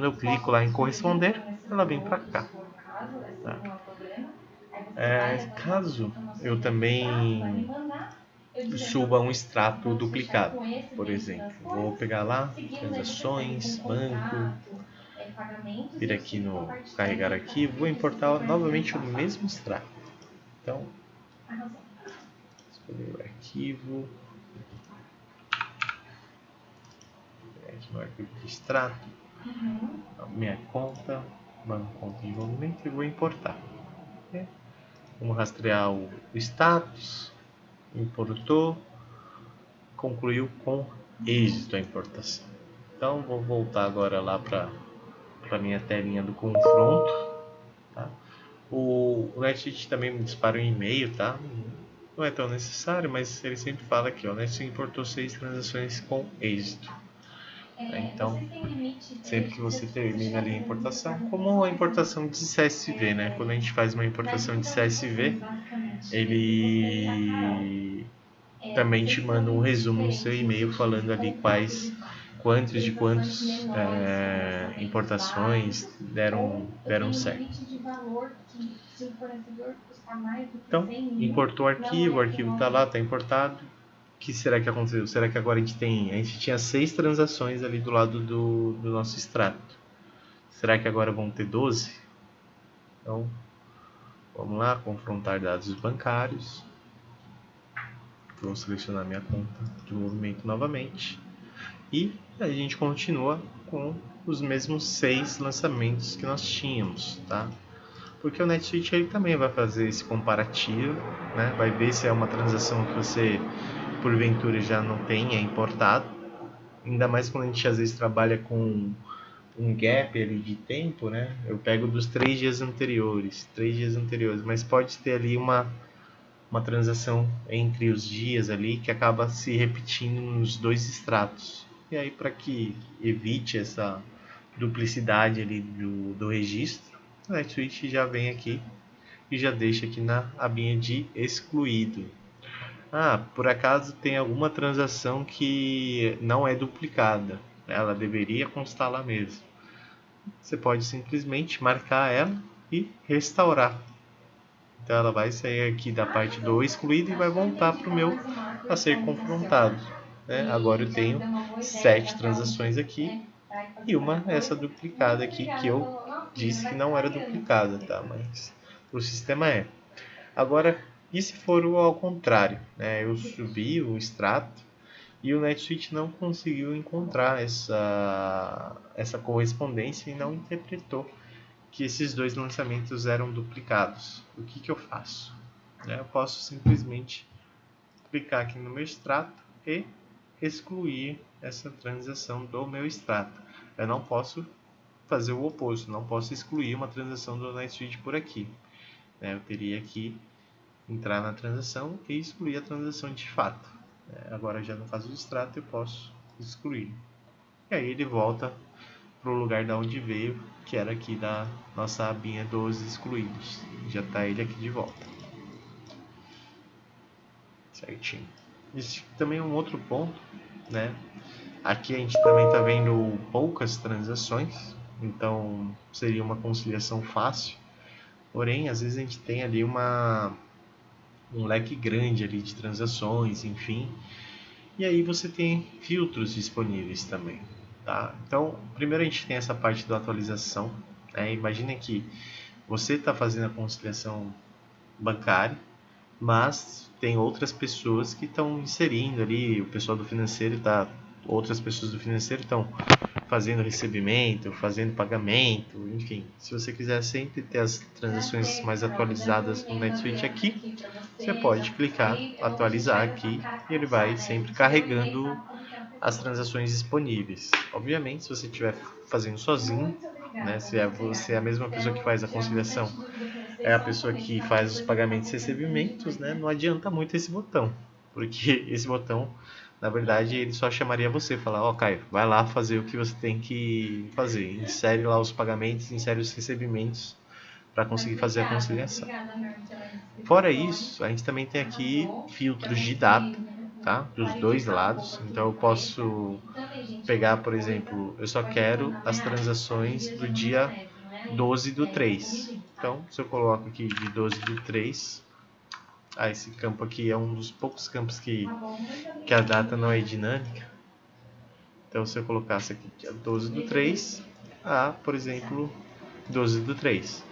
A: eu clico lá em corresponder, ela vem para cá. Tá? Caso eu também suba um extrato duplicado, por exemplo, vou pegar lá transações, banco, vir aqui no carregar arquivo, vou importar novamente o mesmo extrato. Então, escolher o arquivo, aqui no arquivo de extrato, minha conta, banco, conta de envolvimento e vou importar. Vamos rastrear o status, importou, concluiu com êxito a importação. Então vou voltar agora lá para a minha telinha do confronto. Tá? O NetSuite também me dispara um e-mail, tá? Não é tão necessário, mas ele sempre fala aqui, ó, NetSuite importou 6 transações com êxito. Então, sempre que você termina ali a importação, como a importação de CSV, né? Quando a gente faz uma importação de CSV, ele também te manda um resumo no seu e-mail falando ali quantos importações deram certo. Então, importou o arquivo está lá, está importado. O que será que aconteceu? Será que agora a gente tinha 6 transações ali do lado do nosso extrato. Será que agora vão ter 12? Então, Vamos lá, confrontar dados bancários. Vou selecionar minha conta de movimento novamente. E a gente continua com os mesmos 6 lançamentos que nós tínhamos, tá? Porque o NetSuite ele também vai fazer esse comparativo, né? Vai ver se é uma transação que você porventura já não tenha importado. Ainda mais quando a gente às vezes trabalha com um gap ali de tempo, né? Eu pego dos 3 dias anteriores, mas pode ter ali uma transação entre os dias ali que acaba se repetindo nos 2 extratos. E aí, para que evite essa duplicidade ali do registro, o NetSuite já vem aqui e já deixa aqui na abinha de excluído. Por acaso tem alguma transação que não é duplicada, ela deveria constar lá mesmo. Você pode simplesmente marcar ela e restaurar. Então ela vai sair aqui da parte do excluído e vai voltar para o meu a ser confrontado. Né? Agora eu tenho 7 transações aqui e uma essa duplicada aqui que eu disse que não era duplicada, tá? Mas o sistema é. Agora, e se for ao contrário? Né? Eu subi o extrato e o NetSuite não conseguiu encontrar essa correspondência e não interpretou que esses 2 lançamentos eram duplicados. O que eu faço? Eu posso simplesmente clicar aqui no meu extrato e excluir essa transação do meu extrato. Eu não posso fazer o oposto, não posso excluir uma transação do NetSuite por aqui. Eu teria que entrar na transação e excluir a transação de fato. Agora já no caso do extrato eu posso excluir. E aí ele volta para o lugar da onde veio, que era aqui da nossa abinha dos excluídos. Já está ele aqui de volta. Certinho. Esse também é um outro ponto, né? Aqui a gente também está vendo poucas transações, então seria uma conciliação fácil. Porém, às vezes a gente tem ali um leque grande ali de transações, enfim. E aí você tem filtros disponíveis também. Tá? Então, primeiro a gente tem essa parte da atualização. Imagina que você está fazendo a conciliação bancária, mas tem outras pessoas que estão inserindo ali, o pessoal do financeiro outras pessoas do financeiro estão fazendo recebimento, fazendo pagamento, enfim. Se você quiser sempre ter as transações mais atualizadas no NetSuite aqui, você pode clicar atualizar aqui e ele vai sempre carregando as transações disponíveis. Obviamente, se você estiver fazendo sozinho, né, se você é a mesma pessoa que faz a conciliação, é a pessoa que faz os pagamentos e recebimentos, né, não adianta muito esse botão, porque esse botão, na verdade, ele só chamaria você, falar, Caio, vai lá fazer o que você tem que fazer, insere lá os pagamentos, insere os recebimentos para conseguir fazer a conciliação. Fora isso, a gente também tem aqui filtros de data, tá? Dos 2 lados. Então eu posso pegar, por exemplo, eu só quero as transações do dia 12/3. Então, se eu coloco aqui de 12/3, esse campo aqui é um dos poucos campos que a data não é dinâmica. Então, se eu colocasse aqui dia 12/3, por exemplo, 12/3.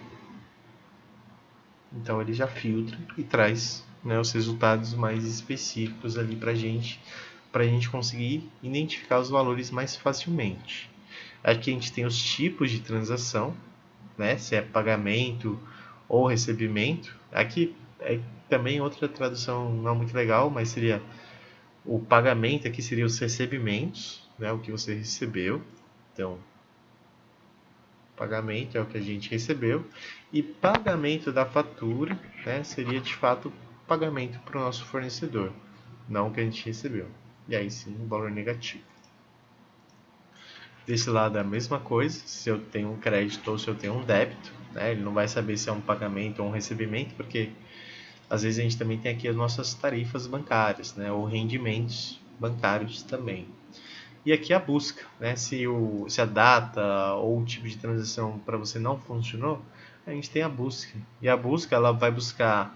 A: Então ele já filtra e traz, né, os resultados mais específicos ali para a gente conseguir identificar os valores mais facilmente. Aqui a gente tem os tipos de transação, né, se é pagamento ou recebimento. Aqui é também outra tradução não muito legal, mas seria o pagamento, aqui seria os recebimentos, né, o que você recebeu. Então, pagamento é o que a gente recebeu e pagamento da fatura, né, seria de fato pagamento para o nosso fornecedor, não o que a gente recebeu. E aí sim, um valor negativo. Desse lado é a mesma coisa, se eu tenho um crédito ou se eu tenho um débito, né, ele não vai saber se é um pagamento ou um recebimento, porque às vezes a gente também tem aqui as nossas tarifas bancárias, né, ou rendimentos bancários também. E aqui a busca, né? Se a data ou o tipo de transação para você não funcionou, a gente tem a busca. E a busca ela vai buscar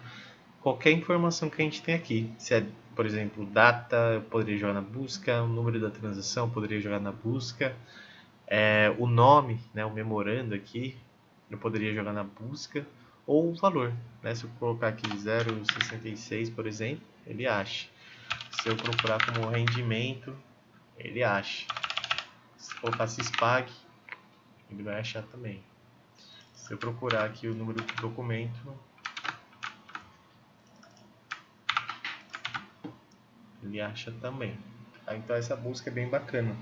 A: qualquer informação que a gente tem aqui. Se é, por exemplo, data, eu poderia jogar na busca, o número da transação, eu poderia jogar na busca, o nome, né? O memorando aqui, eu poderia jogar na busca, ou o valor, né? Se eu colocar aqui 0,66, por exemplo, ele acha. Se eu procurar como rendimento, ele acha. Se colocar Syspag, ele vai achar também. Se eu procurar aqui o número do documento, ele acha também. Então essa busca é bem bacana.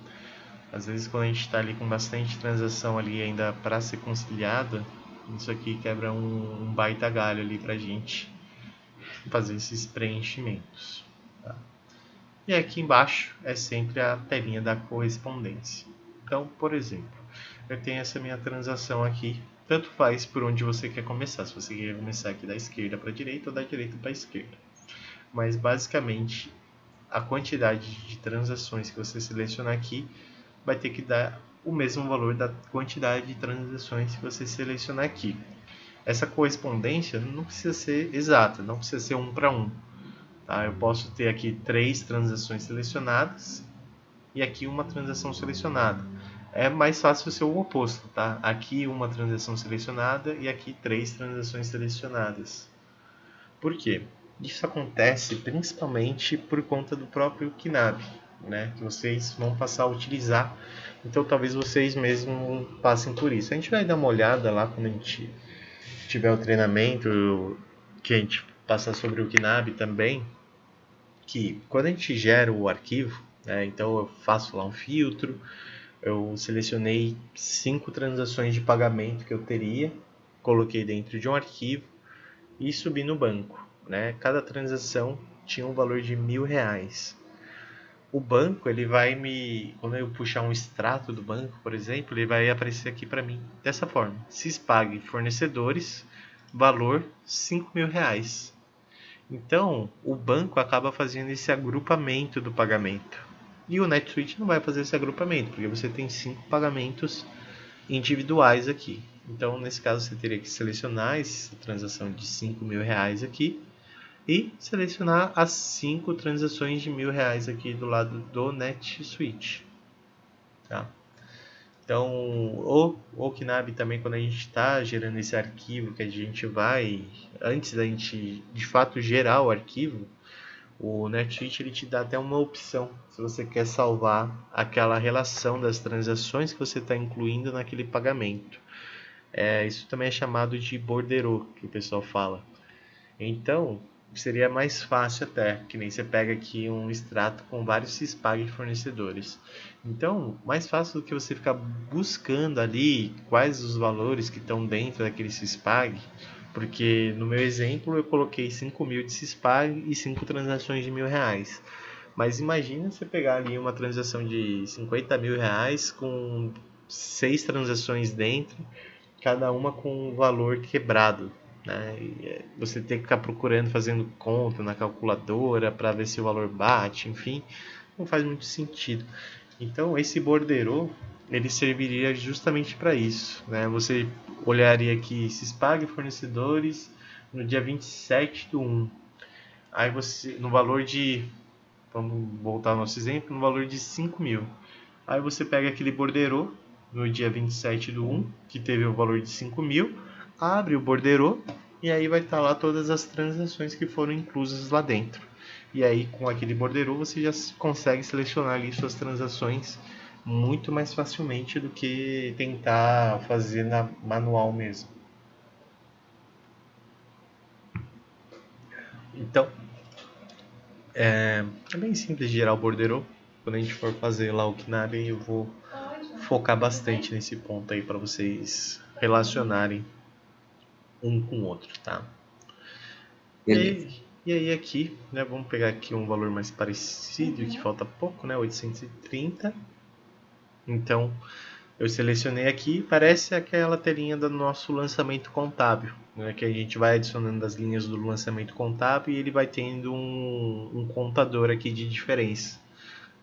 A: Às vezes quando a gente está ali com bastante transação ali ainda para ser conciliada, isso aqui quebra um baita galho ali para a gente fazer esses preenchimentos. Tá? E aqui embaixo é sempre a telinha da correspondência. Então, por exemplo, eu tenho essa minha transação aqui. Tanto faz por onde você quer começar. Se você quer começar aqui da esquerda para a direita ou da direita para a esquerda. Mas basicamente a quantidade de transações que você selecionar aqui vai ter que dar o mesmo valor da quantidade de transações que você selecionar aqui. Essa correspondência não precisa ser exata, não precisa ser 1 para 1. Tá? Eu posso ter aqui 3 transações selecionadas e aqui uma transação selecionada. É mais fácil ser o oposto, tá? Aqui uma transação selecionada e aqui 3 transações selecionadas. Por quê? Isso acontece principalmente por conta do próprio Knab, né? Que vocês vão passar a utilizar. Então talvez vocês mesmos passem por isso. A gente vai dar uma olhada lá quando a gente tiver o treinamento, que a gente passar sobre o Knab também, que quando a gente gera o arquivo, né, então eu faço lá um filtro, eu selecionei 5 transações de pagamento que eu teria, coloquei dentro de um arquivo e subi no banco. Né? Cada transação tinha um valor de R$1.000. O banco, ele vai quando eu puxar um extrato do banco, por exemplo, ele vai aparecer aqui para mim dessa forma: Syspag fornecedores, valor R$5.000. Então, o banco acaba fazendo esse agrupamento do pagamento. E o NetSuite não vai fazer esse agrupamento, porque você tem 5 pagamentos individuais aqui. Então, nesse caso, você teria que selecionar essa transação de R$5.000 aqui e selecionar as 5 transações de R$1.000 aqui do lado do NetSuite. Tá? Então, o Knab também, quando a gente está gerando esse arquivo, que a gente vai, antes da gente de fato gerar o arquivo, o NetSuite ele te dá até uma opção, se você quer salvar aquela relação das transações que você está incluindo naquele pagamento. Isso também é chamado de borderô, que o pessoal fala. Então, seria mais fácil até, que nem você pega aqui um extrato com vários Syspag fornecedores. Então, mais fácil do que você ficar buscando ali quais os valores que estão dentro daquele Syspag, porque no meu exemplo eu coloquei 5.000 de Syspag e 5 transações de R$1.000. Mas imagina você pegar ali uma transação de R$50.000 com 6 transações dentro, cada uma com um valor quebrado. Né? E você tem que ficar procurando, fazendo conta na calculadora para ver se o valor bate, enfim, não faz muito sentido. Então esse borderô ele serviria justamente para isso. Né? Você olharia aqui Syspag fornecedores no dia 27/1. Aí você, no valor de, vamos voltar ao nosso exemplo, no valor de 5.000. Aí você pega aquele borderô no dia 27/1, que teve o valor de 5.000, abre o borderô e aí vai estar lá todas as transações que foram inclusas lá dentro. E aí com aquele borderô você já consegue selecionar ali suas transações muito mais facilmente do que tentar fazer na manual mesmo. Então, é bem simples de gerar o borderô. Quando a gente for fazer lá o Knab, eu vou focar bastante nesse ponto aí para vocês relacionarem um com o outro, tá?
C: Beleza.
A: E aí aqui, né, vamos pegar aqui um valor mais parecido, que falta pouco, né, 830. Então, eu selecionei aqui, parece aquela telinha do nosso lançamento contábil, né, que a gente vai adicionando as linhas do lançamento contábil e ele vai tendo um contador aqui de diferença.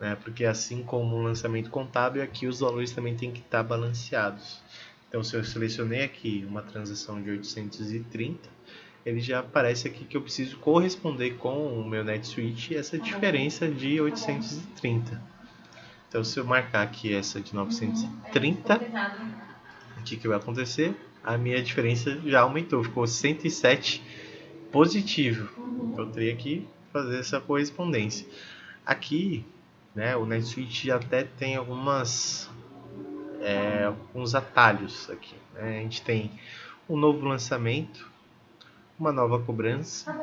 A: Né, porque assim como o lançamento contábil, aqui os valores também têm que estar balanceados. Então, se eu selecionei aqui uma transação de 830, ele já aparece aqui que eu preciso corresponder com o meu NetSuite essa diferença de 830. Então, se eu marcar aqui essa de 930, o que vai acontecer? a minha diferença já aumentou, ficou 107 positivo. Eu teria que fazer essa correspondência. Aqui, né, o NetSuite até tem alguns atalhos aqui, né? A gente tem um novo lançamento, uma nova cobrança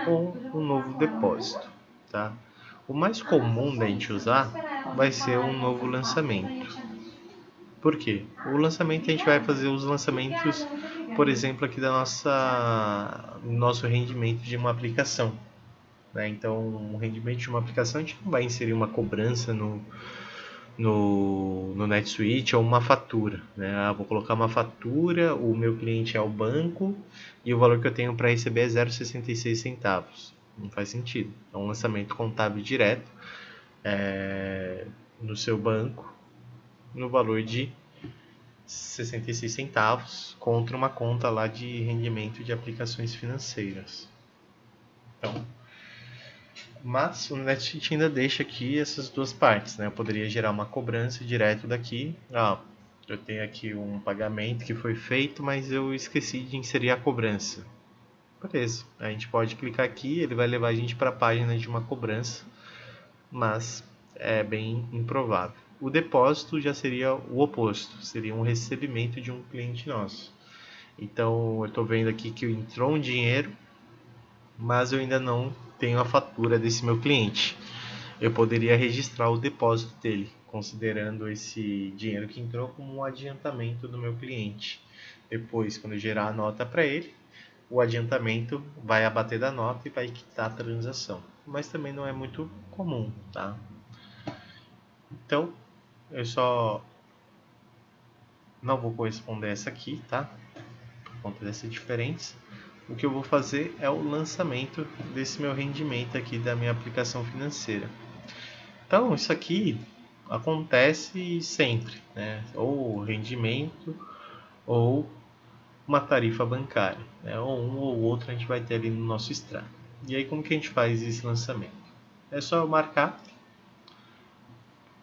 A: ou um novo depósito, tá? O mais comum da gente usar vai ser um novo lançamento. Por quê? O lançamento a gente vai fazer os lançamentos, por exemplo, aqui da nosso rendimento de uma aplicação, né? Então, o rendimento de uma aplicação a gente não vai inserir uma cobrança no NetSuite ou uma fatura, né? Vou colocar uma fatura, o meu cliente é o banco e o valor que eu tenho para receber é 0,66 centavos. Não faz sentido. É um lançamento contábil direto no seu banco no valor de 66 centavos contra uma conta lá de rendimento de aplicações financeiras. Então, mas o NetSuite ainda deixa aqui essas duas partes, né? Eu poderia gerar uma cobrança direto daqui. Eu tenho aqui um pagamento que foi feito, mas eu esqueci de inserir a cobrança. Beleza, a gente pode clicar aqui, ele vai levar a gente para a página de uma cobrança, mas é bem improvável. O depósito já seria o oposto, seria um recebimento de um cliente nosso. Então eu estou vendo aqui que entrou um dinheiro, mas eu ainda não tenho a fatura desse meu cliente. Eu poderia registrar o depósito dele, considerando esse dinheiro que entrou como um adiantamento do meu cliente. Depois, quando eu gerar a nota para ele, o adiantamento vai abater da nota e vai quitar a transação. Mas também não é muito comum, tá? Então, eu só não vou corresponder essa aqui, tá? Por conta dessa diferença. O que eu vou fazer é o lançamento desse meu rendimento aqui da minha aplicação financeira. Então, isso aqui acontece sempre, né? Ou rendimento ou uma tarifa bancária, né? Ou um ou outro a gente vai ter ali no nosso extrato. E aí, como que a gente faz esse lançamento? É só eu marcar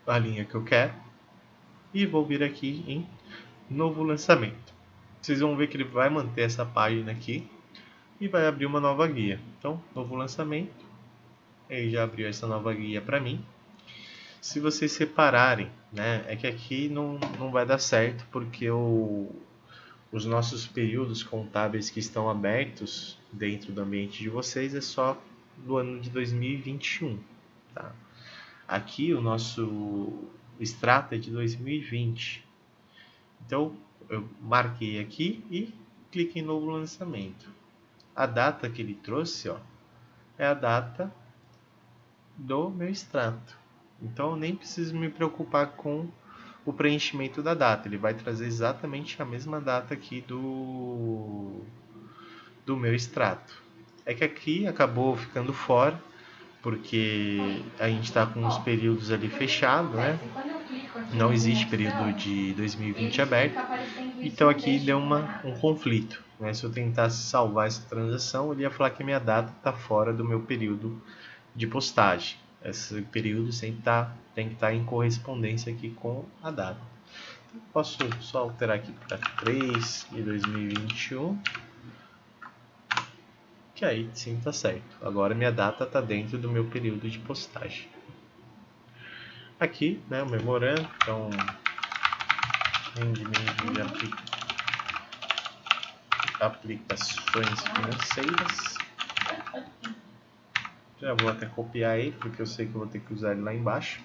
A: a linha que eu quero e vou vir aqui em novo lançamento. Vocês vão ver que ele vai manter essa página aqui e vai abrir uma nova guia. Então, novo lançamento, ele já abriu essa nova guia para mim. Se vocês separarem, né, é que aqui não vai dar certo porque os nossos períodos contábeis que estão abertos dentro do ambiente de vocês é só do ano de 2021, tá? Aqui o nosso extrato é de 2020. Então eu marquei aqui e cliquei em novo lançamento. A data que ele trouxe, ó, é a data do meu extrato. Então eu nem preciso me preocupar com o preenchimento da data. Ele vai trazer exatamente a mesma data aqui do meu extrato. É que aqui acabou ficando fora, porque a gente está com os períodos ali fechados, né? Não existe período de 2020 aberto. Então aqui deu um conflito, né? Se eu tentasse salvar essa transação, ele ia falar que minha data está fora do meu período de postagem. Esse período sempre tem que estar em correspondência aqui com a data. Posso só alterar aqui para 3 de 2021, que aí sim está certo. Agora minha data está dentro do meu período de postagem. Aqui, né, o memorando, então rendimento de aplicações financeiras. Já vou até copiar ele, porque eu sei que eu vou ter que usar ele lá embaixo.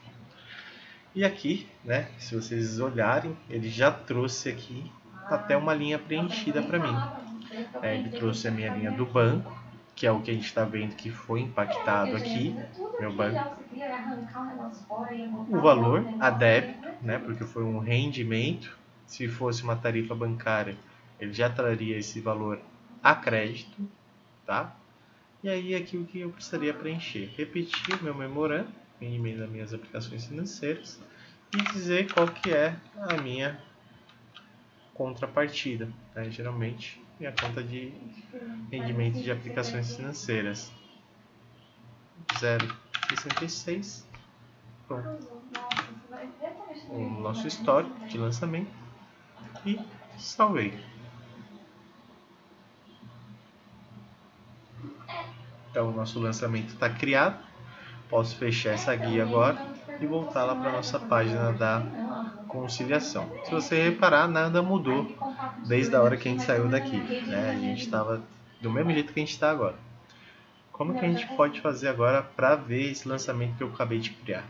A: E aqui, né, se vocês olharem, ele já trouxe aqui até uma linha preenchida para mim. Ele trouxe a minha linha do banco, que é o que a gente está vendo que foi impactado aqui, meu banco. O valor a débito, né, porque foi um rendimento. Se fosse uma tarifa bancária, ele já traria esse valor a crédito, tá? E aí aqui o que eu precisaria preencher? Repetir o meu memorando, rendimento das minhas aplicações financeiras, e dizer qual que é a minha contrapartida, né? Geralmente minha conta de rendimento de aplicações financeiras 0,66. Pronto. O nosso histórico de lançamento e salvei. Então, o nosso lançamento está criado. Posso fechar essa guia agora e voltar lá para a nossa página da conciliação. Se você reparar, nada mudou desde a hora que a gente saiu daqui, né? A gente estava do mesmo jeito que a gente está agora. Como que a gente pode fazer agora para ver esse lançamento que eu acabei de criar?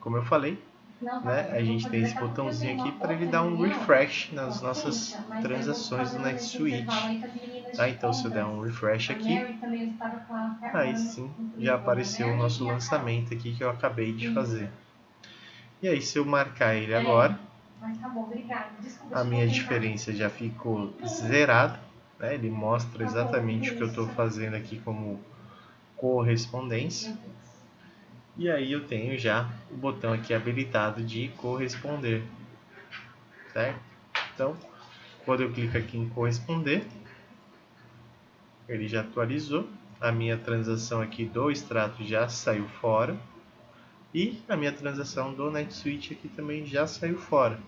A: Como eu falei, né, a gente tem esse botãozinho aqui para ele dar um refresh nas nossas transações do NetSuite. Tá? Então, se eu der um refresh aqui, aí sim já apareceu o nosso lançamento aqui que eu acabei de fazer. E aí, se eu marcar ele agora, a minha diferença já ficou zerada. Né? Ele mostra exatamente o que eu estou fazendo aqui como correspondência. E aí eu tenho já o botão aqui habilitado de corresponder, certo? Então, quando eu clico aqui em corresponder, ele já atualizou, a minha transação aqui do extrato já saiu fora e a minha transação do NetSuite aqui também já saiu fora.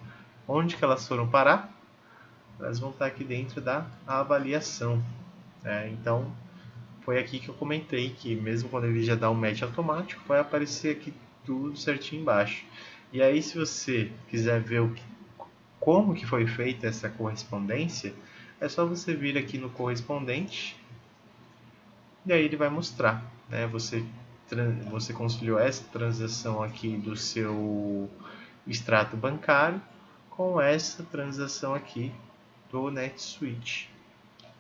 A: Onde que elas foram parar? Elas vão estar aqui dentro da avaliação. Então, foi aqui que eu comentei que mesmo quando ele já dá um match automático, vai aparecer aqui tudo certinho embaixo. E aí, se você quiser ver como que foi feita essa correspondência, é só você vir aqui no correspondente e aí ele vai mostrar, né? Você conciliou essa transação aqui do seu extrato bancário com essa transação aqui do NetSuite.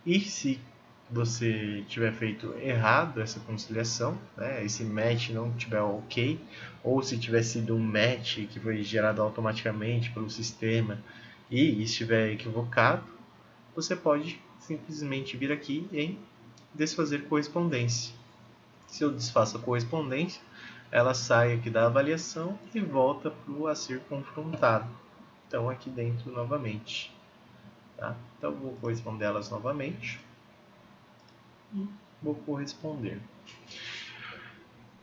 A: E se você tiver feito errado essa conciliação, né, esse match não tiver ok, ou se tiver sido um match que foi gerado automaticamente pelo sistema e estiver equivocado, você pode simplesmente vir aqui em desfazer correspondência. Se eu desfaço a correspondência, ela sai aqui da avaliação e volta para o a ser confrontado. Então aqui dentro novamente. Tá? Então vou corresponder elas novamente. E vou corresponder.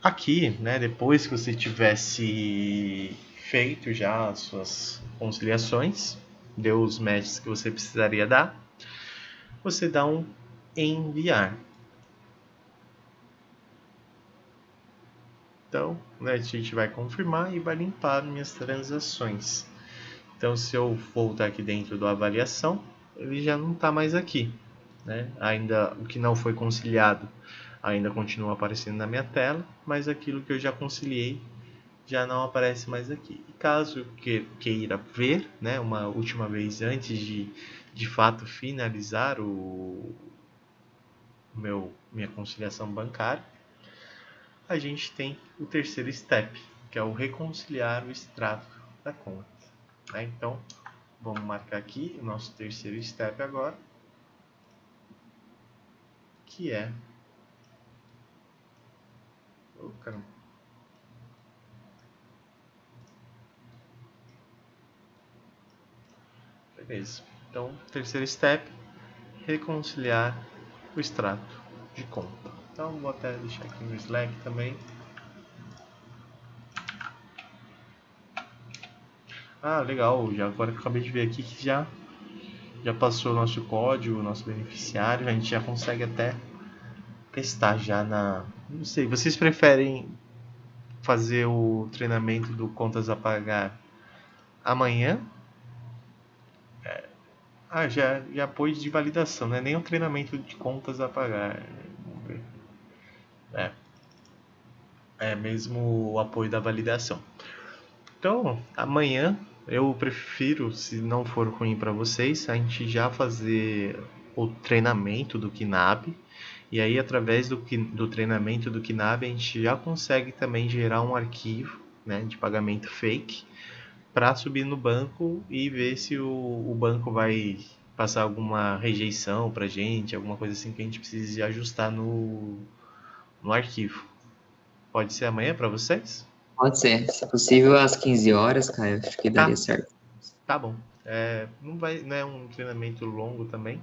A: Aqui, né, depois que você tivesse feito já as suas conciliações, deu os matches que você precisaria dar, você dá um enviar. Então, né, a gente vai confirmar e vai limpar minhas transações. Então, se eu voltar aqui dentro do avaliação, ele já não está mais aqui. Né? Ainda o que não foi conciliado ainda continua aparecendo na minha tela, mas aquilo que eu já conciliei já não aparece mais aqui. E caso queira ver, né, uma última vez antes de fato finalizar minha conciliação bancária, a gente tem o terceiro step, que é o reconciliar o extrato da conta. Né? Então, vamos marcar aqui o nosso terceiro step agora, que é... Oh, caramba. Beleza. Então, terceiro step, reconciliar o extrato de conta. Então, vou até deixar aqui no Slack também. Ah, legal. Já agora que eu acabei de ver aqui que já passou o nosso código, o nosso beneficiário. A gente já consegue até testar já na... Não sei, vocês preferem fazer o treinamento do contas a pagar amanhã? Já pôs de validação, não é nem um treinamento de contas a pagar. Vamos ver. É mesmo o apoio da validação. Então, amanhã eu prefiro, se não for ruim para vocês, a gente já fazer o treinamento do KNAB. E aí, através do treinamento do KNAB, a gente já consegue também gerar um arquivo, né, de pagamento fake para subir no banco e ver se o banco vai passar alguma rejeição para a gente, alguma coisa assim que a gente precise ajustar no arquivo. Pode ser amanhã para vocês?
C: Pode ser. Se possível, às 15 horas, cara, acho que daria certo.
A: Tá bom. Não é um treinamento longo também.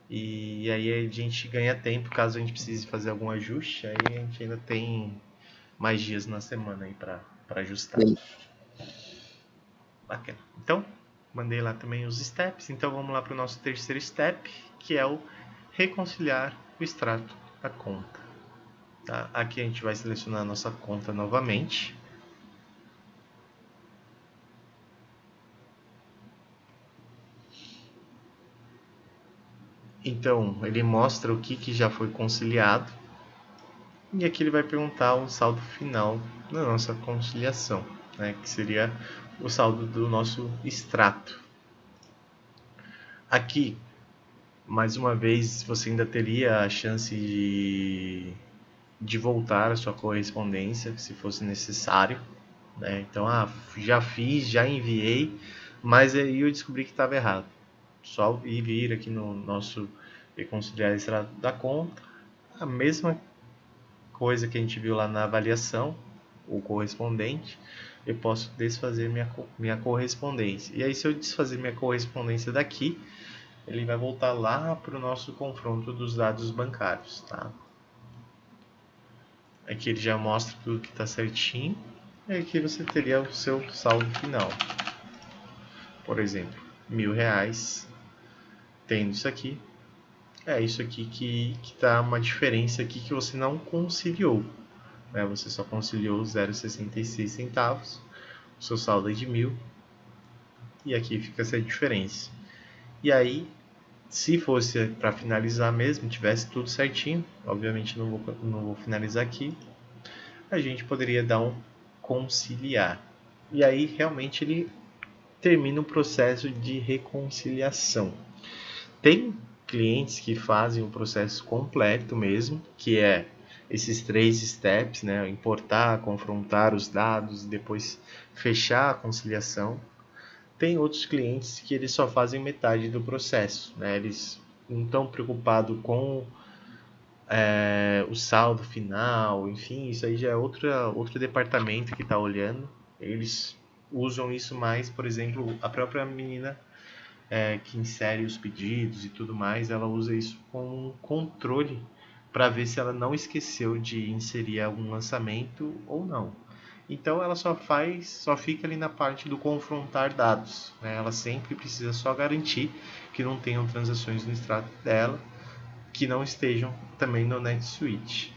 A: E aí a gente ganha tempo caso a gente precise fazer algum ajuste. Aí a gente ainda tem mais dias na semana aí para ajustar.
C: Bem.
A: Bacana. Então, mandei lá também os steps. Então vamos lá para o nosso terceiro step, que é o reconciliar o extrato da conta. Tá? Aqui a gente vai selecionar a nossa conta novamente. Então, ele mostra o que já foi conciliado. E aqui ele vai perguntar o saldo final da nossa conciliação, né? Que seria o saldo do nosso extrato. Aqui, mais uma vez, você ainda teria a chance de voltar a sua correspondência, se fosse necessário. Né? Então, já fiz, já enviei, mas aí eu descobri que estava errado. Só ir vir aqui no nosso reconciliar extrato da conta, a mesma coisa que a gente viu lá na avaliação, o correspondente, eu posso desfazer minha correspondência. E aí, se eu desfazer minha correspondência daqui, ele vai voltar lá para o nosso confronto dos dados bancários. Tá? Aqui ele já mostra tudo que está certinho. E aqui você teria o seu saldo final. Por exemplo, R$1.000. Tendo isso aqui, é isso aqui que está uma diferença aqui que você não conciliou. Né? Você só conciliou 0,66 centavos. O seu saldo é de 1.000. E aqui fica essa diferença. E aí, se fosse para finalizar mesmo, tivesse tudo certinho, obviamente não vou finalizar aqui, a gente poderia dar um conciliar. E aí realmente ele termina o processo de reconciliação. Tem clientes que fazem o processo completo mesmo, que é esses 3 steps, né? Importar, confrontar os dados, depois fechar a conciliação. Tem outros clientes que eles só fazem metade do processo, né? Eles não estão preocupados com o saldo final, enfim, isso aí já é outro departamento que está olhando. Eles usam isso mais, por exemplo, a própria menina que insere os pedidos e tudo mais, ela usa isso como um controle para ver se ela não esqueceu de inserir algum lançamento ou não. Então ela só fica ali na parte do confrontar dados. Né? Ela sempre precisa só garantir que não tenham transações no extrato dela que não estejam também no NetSuite.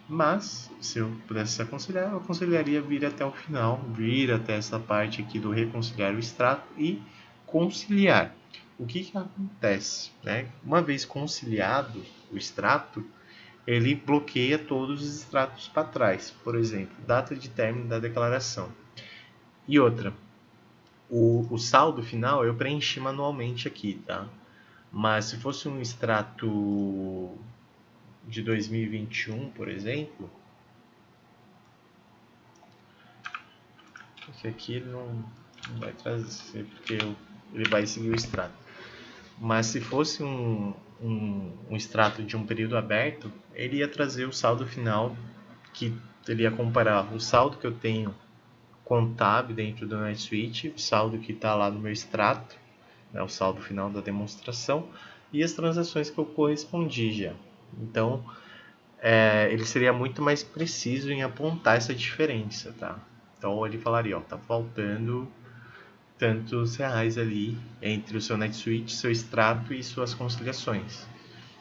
A: Mas, se eu pudesse aconselhar, eu aconselharia vir até o final, vir até essa parte aqui do reconciliar o extrato e conciliar. O que acontece? Né? Uma vez conciliado o extrato, ele bloqueia todos os extratos para trás. Por exemplo, data de término da declaração. E outra, o saldo final eu preenchi manualmente aqui, tá? Mas se fosse um extrato de 2021, por exemplo, esse aqui ele não vai trazer, porque ele vai seguir o extrato. Mas se fosse um extrato de um período aberto, ele ia trazer o saldo final, que ele ia comparar o saldo que eu tenho contábil dentro do NetSuite, o saldo que está lá no meu extrato, né, o saldo final da demonstração, e as transações que eu correspondi já. Então, ele seria muito mais preciso em apontar essa diferença, tá? Então, ele falaria, ó, tá faltando tantos reais ali entre o seu NetSuite, seu extrato e suas conciliações.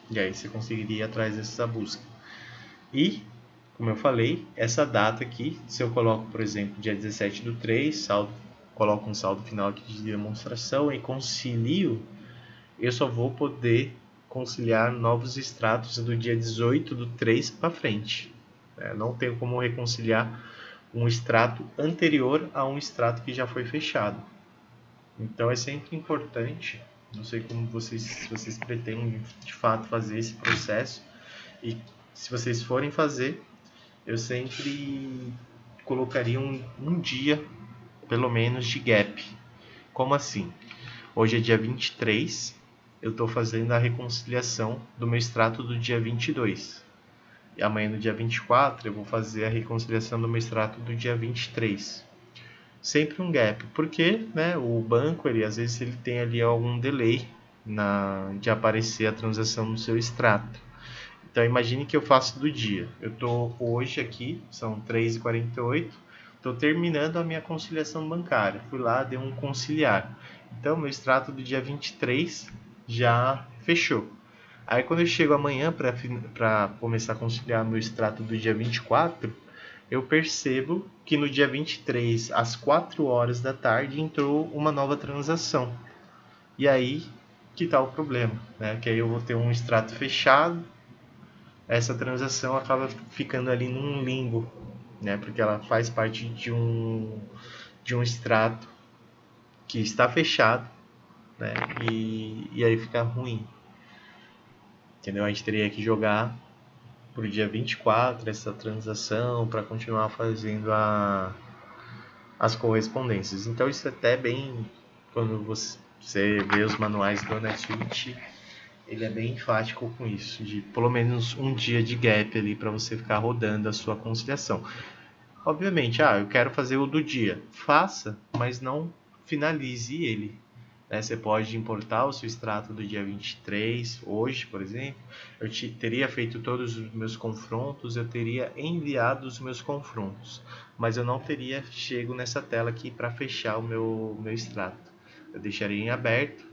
A: E aí você conseguiria ir atrás dessa busca. E, como eu falei, essa data aqui, se eu coloco, por exemplo, dia 17/3, coloco um saldo final aqui de demonstração e concilio, eu só vou poder conciliar novos extratos do dia 18/3 para frente. Não tenho como reconciliar um extrato anterior a um extrato que já foi fechado. Então é sempre importante, não sei como se vocês pretendem de fato fazer esse processo, e se vocês forem fazer, eu sempre colocaria um dia, pelo menos, de gap. Como assim? Hoje é dia 23, eu estou fazendo a reconciliação do meu extrato do dia 22. E amanhã, no dia 24, eu vou fazer a reconciliação do meu extrato do dia 23. Sempre um gap, porque né, o banco, às vezes, ele tem ali algum delay de aparecer a transação no seu extrato. Então, imagine que eu faço do dia. Eu estou hoje aqui, são 3h48, estou terminando a minha conciliação bancária. Fui lá, dei um conciliar. Então, meu extrato do dia 23 já fechou. Aí quando eu chego amanhã para começar a conciliar meu extrato do dia 24, eu percebo que no dia 23, às 4 horas da tarde, entrou uma nova transação. E aí que está o problema, né? Que aí eu vou ter um extrato fechado, essa transação acaba ficando ali num limbo, né? Porque ela faz parte de um extrato que está fechado, né? E aí fica ruim, entendeu? A gente teria que jogar pro dia 24 essa transação para continuar fazendo as correspondências. Então isso é até bem, quando você vê os manuais do NetSuite, ele é bem enfático com isso, de pelo menos um dia de gap ali para você ficar rodando a sua conciliação. Obviamente, eu quero fazer o do dia. Faça, mas não finalize ele. Né? Você pode importar o seu extrato do dia 23, hoje, por exemplo. Eu teria feito todos os meus confrontos, eu teria enviado os meus confrontos, mas eu não teria chego nessa tela aqui para fechar o meu extrato. Eu deixaria em aberto.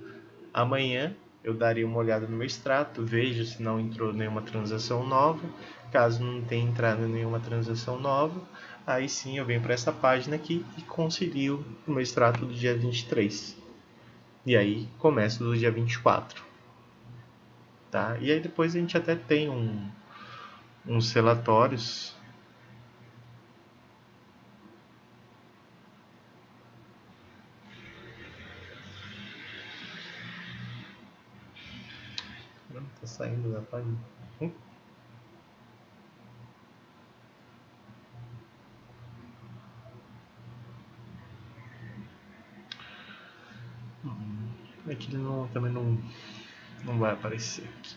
A: Amanhã eu daria uma olhada no meu extrato, vejo se não entrou nenhuma transação nova. Caso não tenha entrado nenhuma transação nova, aí sim eu venho para essa página aqui e concilio o meu extrato do dia 23. E aí começo do dia 24. Tá? E aí depois a gente até tem uns relatórios. Não, tá saindo da página. É que ele também não vai aparecer aqui.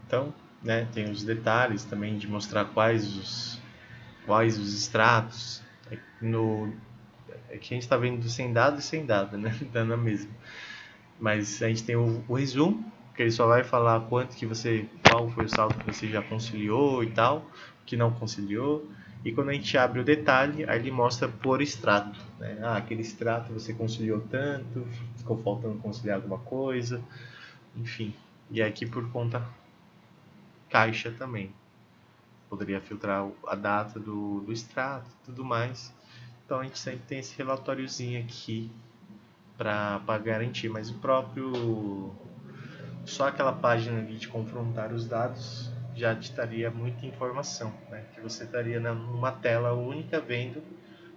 A: Então, né, tem os detalhes também de mostrar quais os extratos. É que a gente está vendo sem dado e sem dado, né? Dá na mesma. Mas a gente tem o resumo, que ele só vai falar qual foi o saldo que você já conciliou e tal, que não conciliou. E quando a gente abre o detalhe, aí ele mostra por extrato, né? Aquele extrato você conciliou tanto, ficou faltando conciliar alguma coisa, enfim. E aqui por conta caixa também. Poderia filtrar a data do extrato e tudo mais. Então a gente sempre tem esse relatóriozinho aqui para garantir, mas só aquela página ali de confrontar os dados já te daria muita informação, né? Que você estaria numa tela única vendo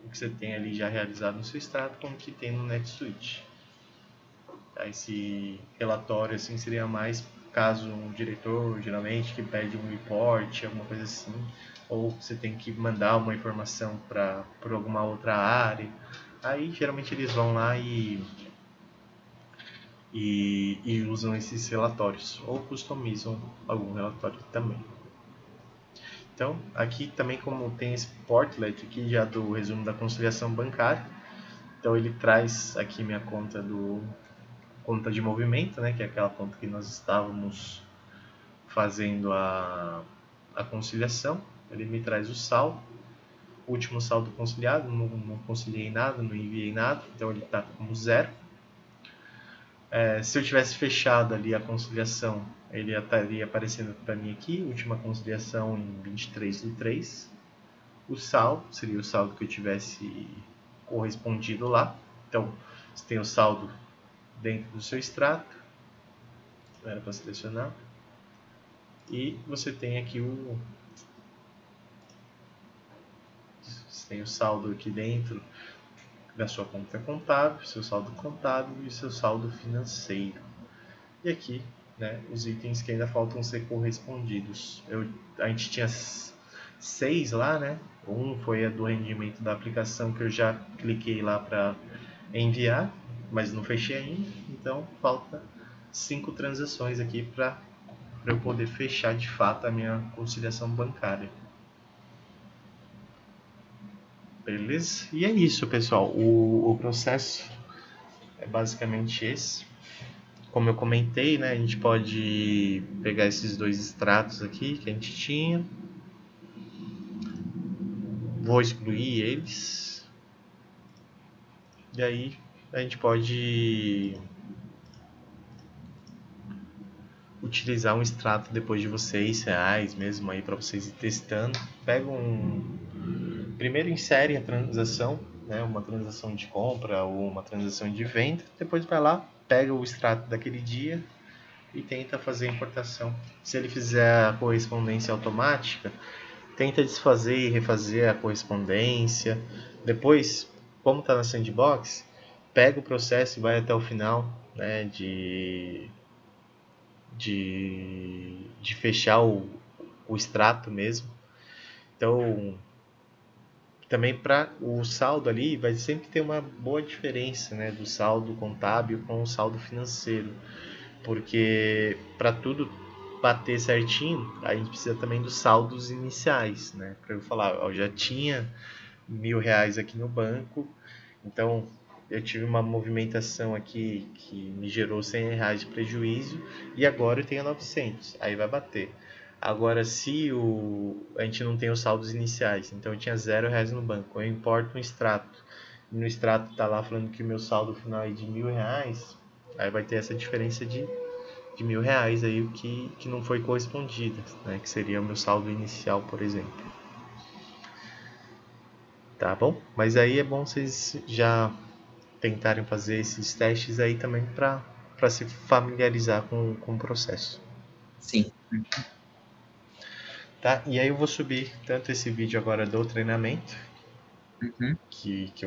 A: o que você tem ali já realizado no seu extrato como que tem no NetSuite. Esse relatório assim seria mais caso um diretor, geralmente, que pede um report, alguma coisa assim, ou você tem que mandar uma informação por alguma outra área. Aí geralmente eles vão lá e usam esses relatórios, ou customizam algum relatório também. Então, aqui também, como tem esse portlet aqui já do resumo da conciliação bancária, então ele traz aqui minha conta de movimento, né, que é aquela conta que nós estávamos fazendo a conciliação. Ele me traz o saldo, o último saldo conciliado, não conciliei nada, não enviei nada, então ele está como zero. Se eu tivesse fechado ali a conciliação, ele estaria aparecendo para mim aqui, última conciliação em 23/3. O saldo seria o saldo que eu tivesse correspondido lá. Então, você tem o saldo dentro do seu extrato, era para selecionar, e você tem aqui você tem o saldo aqui dentro da sua conta contábil, seu saldo contábil e seu saldo financeiro. E aqui, né, os itens que ainda faltam ser correspondidos. A gente tinha 6 lá, né? Um foi a do rendimento da aplicação, que eu já cliquei lá para enviar, mas não fechei ainda. Então falta 5 transações aqui para eu poder fechar de fato a minha conciliação bancária. Beleza? E é isso, pessoal. O processo é basicamente esse. Como eu comentei, né, a gente pode pegar esses dois extratos aqui que a gente tinha. Vou excluir eles. E aí a gente pode utilizar um extrato depois de vocês, reais mesmo aí para vocês ir testando. Pega primeiro insere a transação, né, uma transação de compra ou uma transação de venda, depois vai lá, pega o extrato daquele dia e tenta fazer a importação. Se ele fizer a correspondência automática, tenta desfazer e refazer a correspondência. Depois, como está na sandbox, pega o processo e vai até o final, né, de fechar o extrato mesmo. Então, também para o saldo ali vai sempre ter uma boa diferença, né, do saldo contábil com o saldo financeiro, porque para tudo bater certinho, a gente precisa também dos saldos iniciais, né? Para eu falar, eu já tinha R$ 1.000 aqui no banco, então eu tive uma movimentação aqui que me gerou R$ 100 de prejuízo e agora eu tenho 900, aí vai bater. Agora, se a gente não tem os saldos iniciais, então eu tinha R$ 0 no banco, eu importo um extrato, e no extrato está lá falando que o meu saldo final é de R$ 1.000, aí vai ter essa diferença de R$ 1.000 aí que não foi correspondida, né? Que seria o meu saldo inicial, por exemplo. Tá bom? Mas aí é bom vocês já tentarem fazer esses testes aí também para se familiarizar com o processo.
C: Sim.
A: Tá? E aí eu vou subir tanto esse vídeo agora do treinamento,
C: Uhum.
A: que eu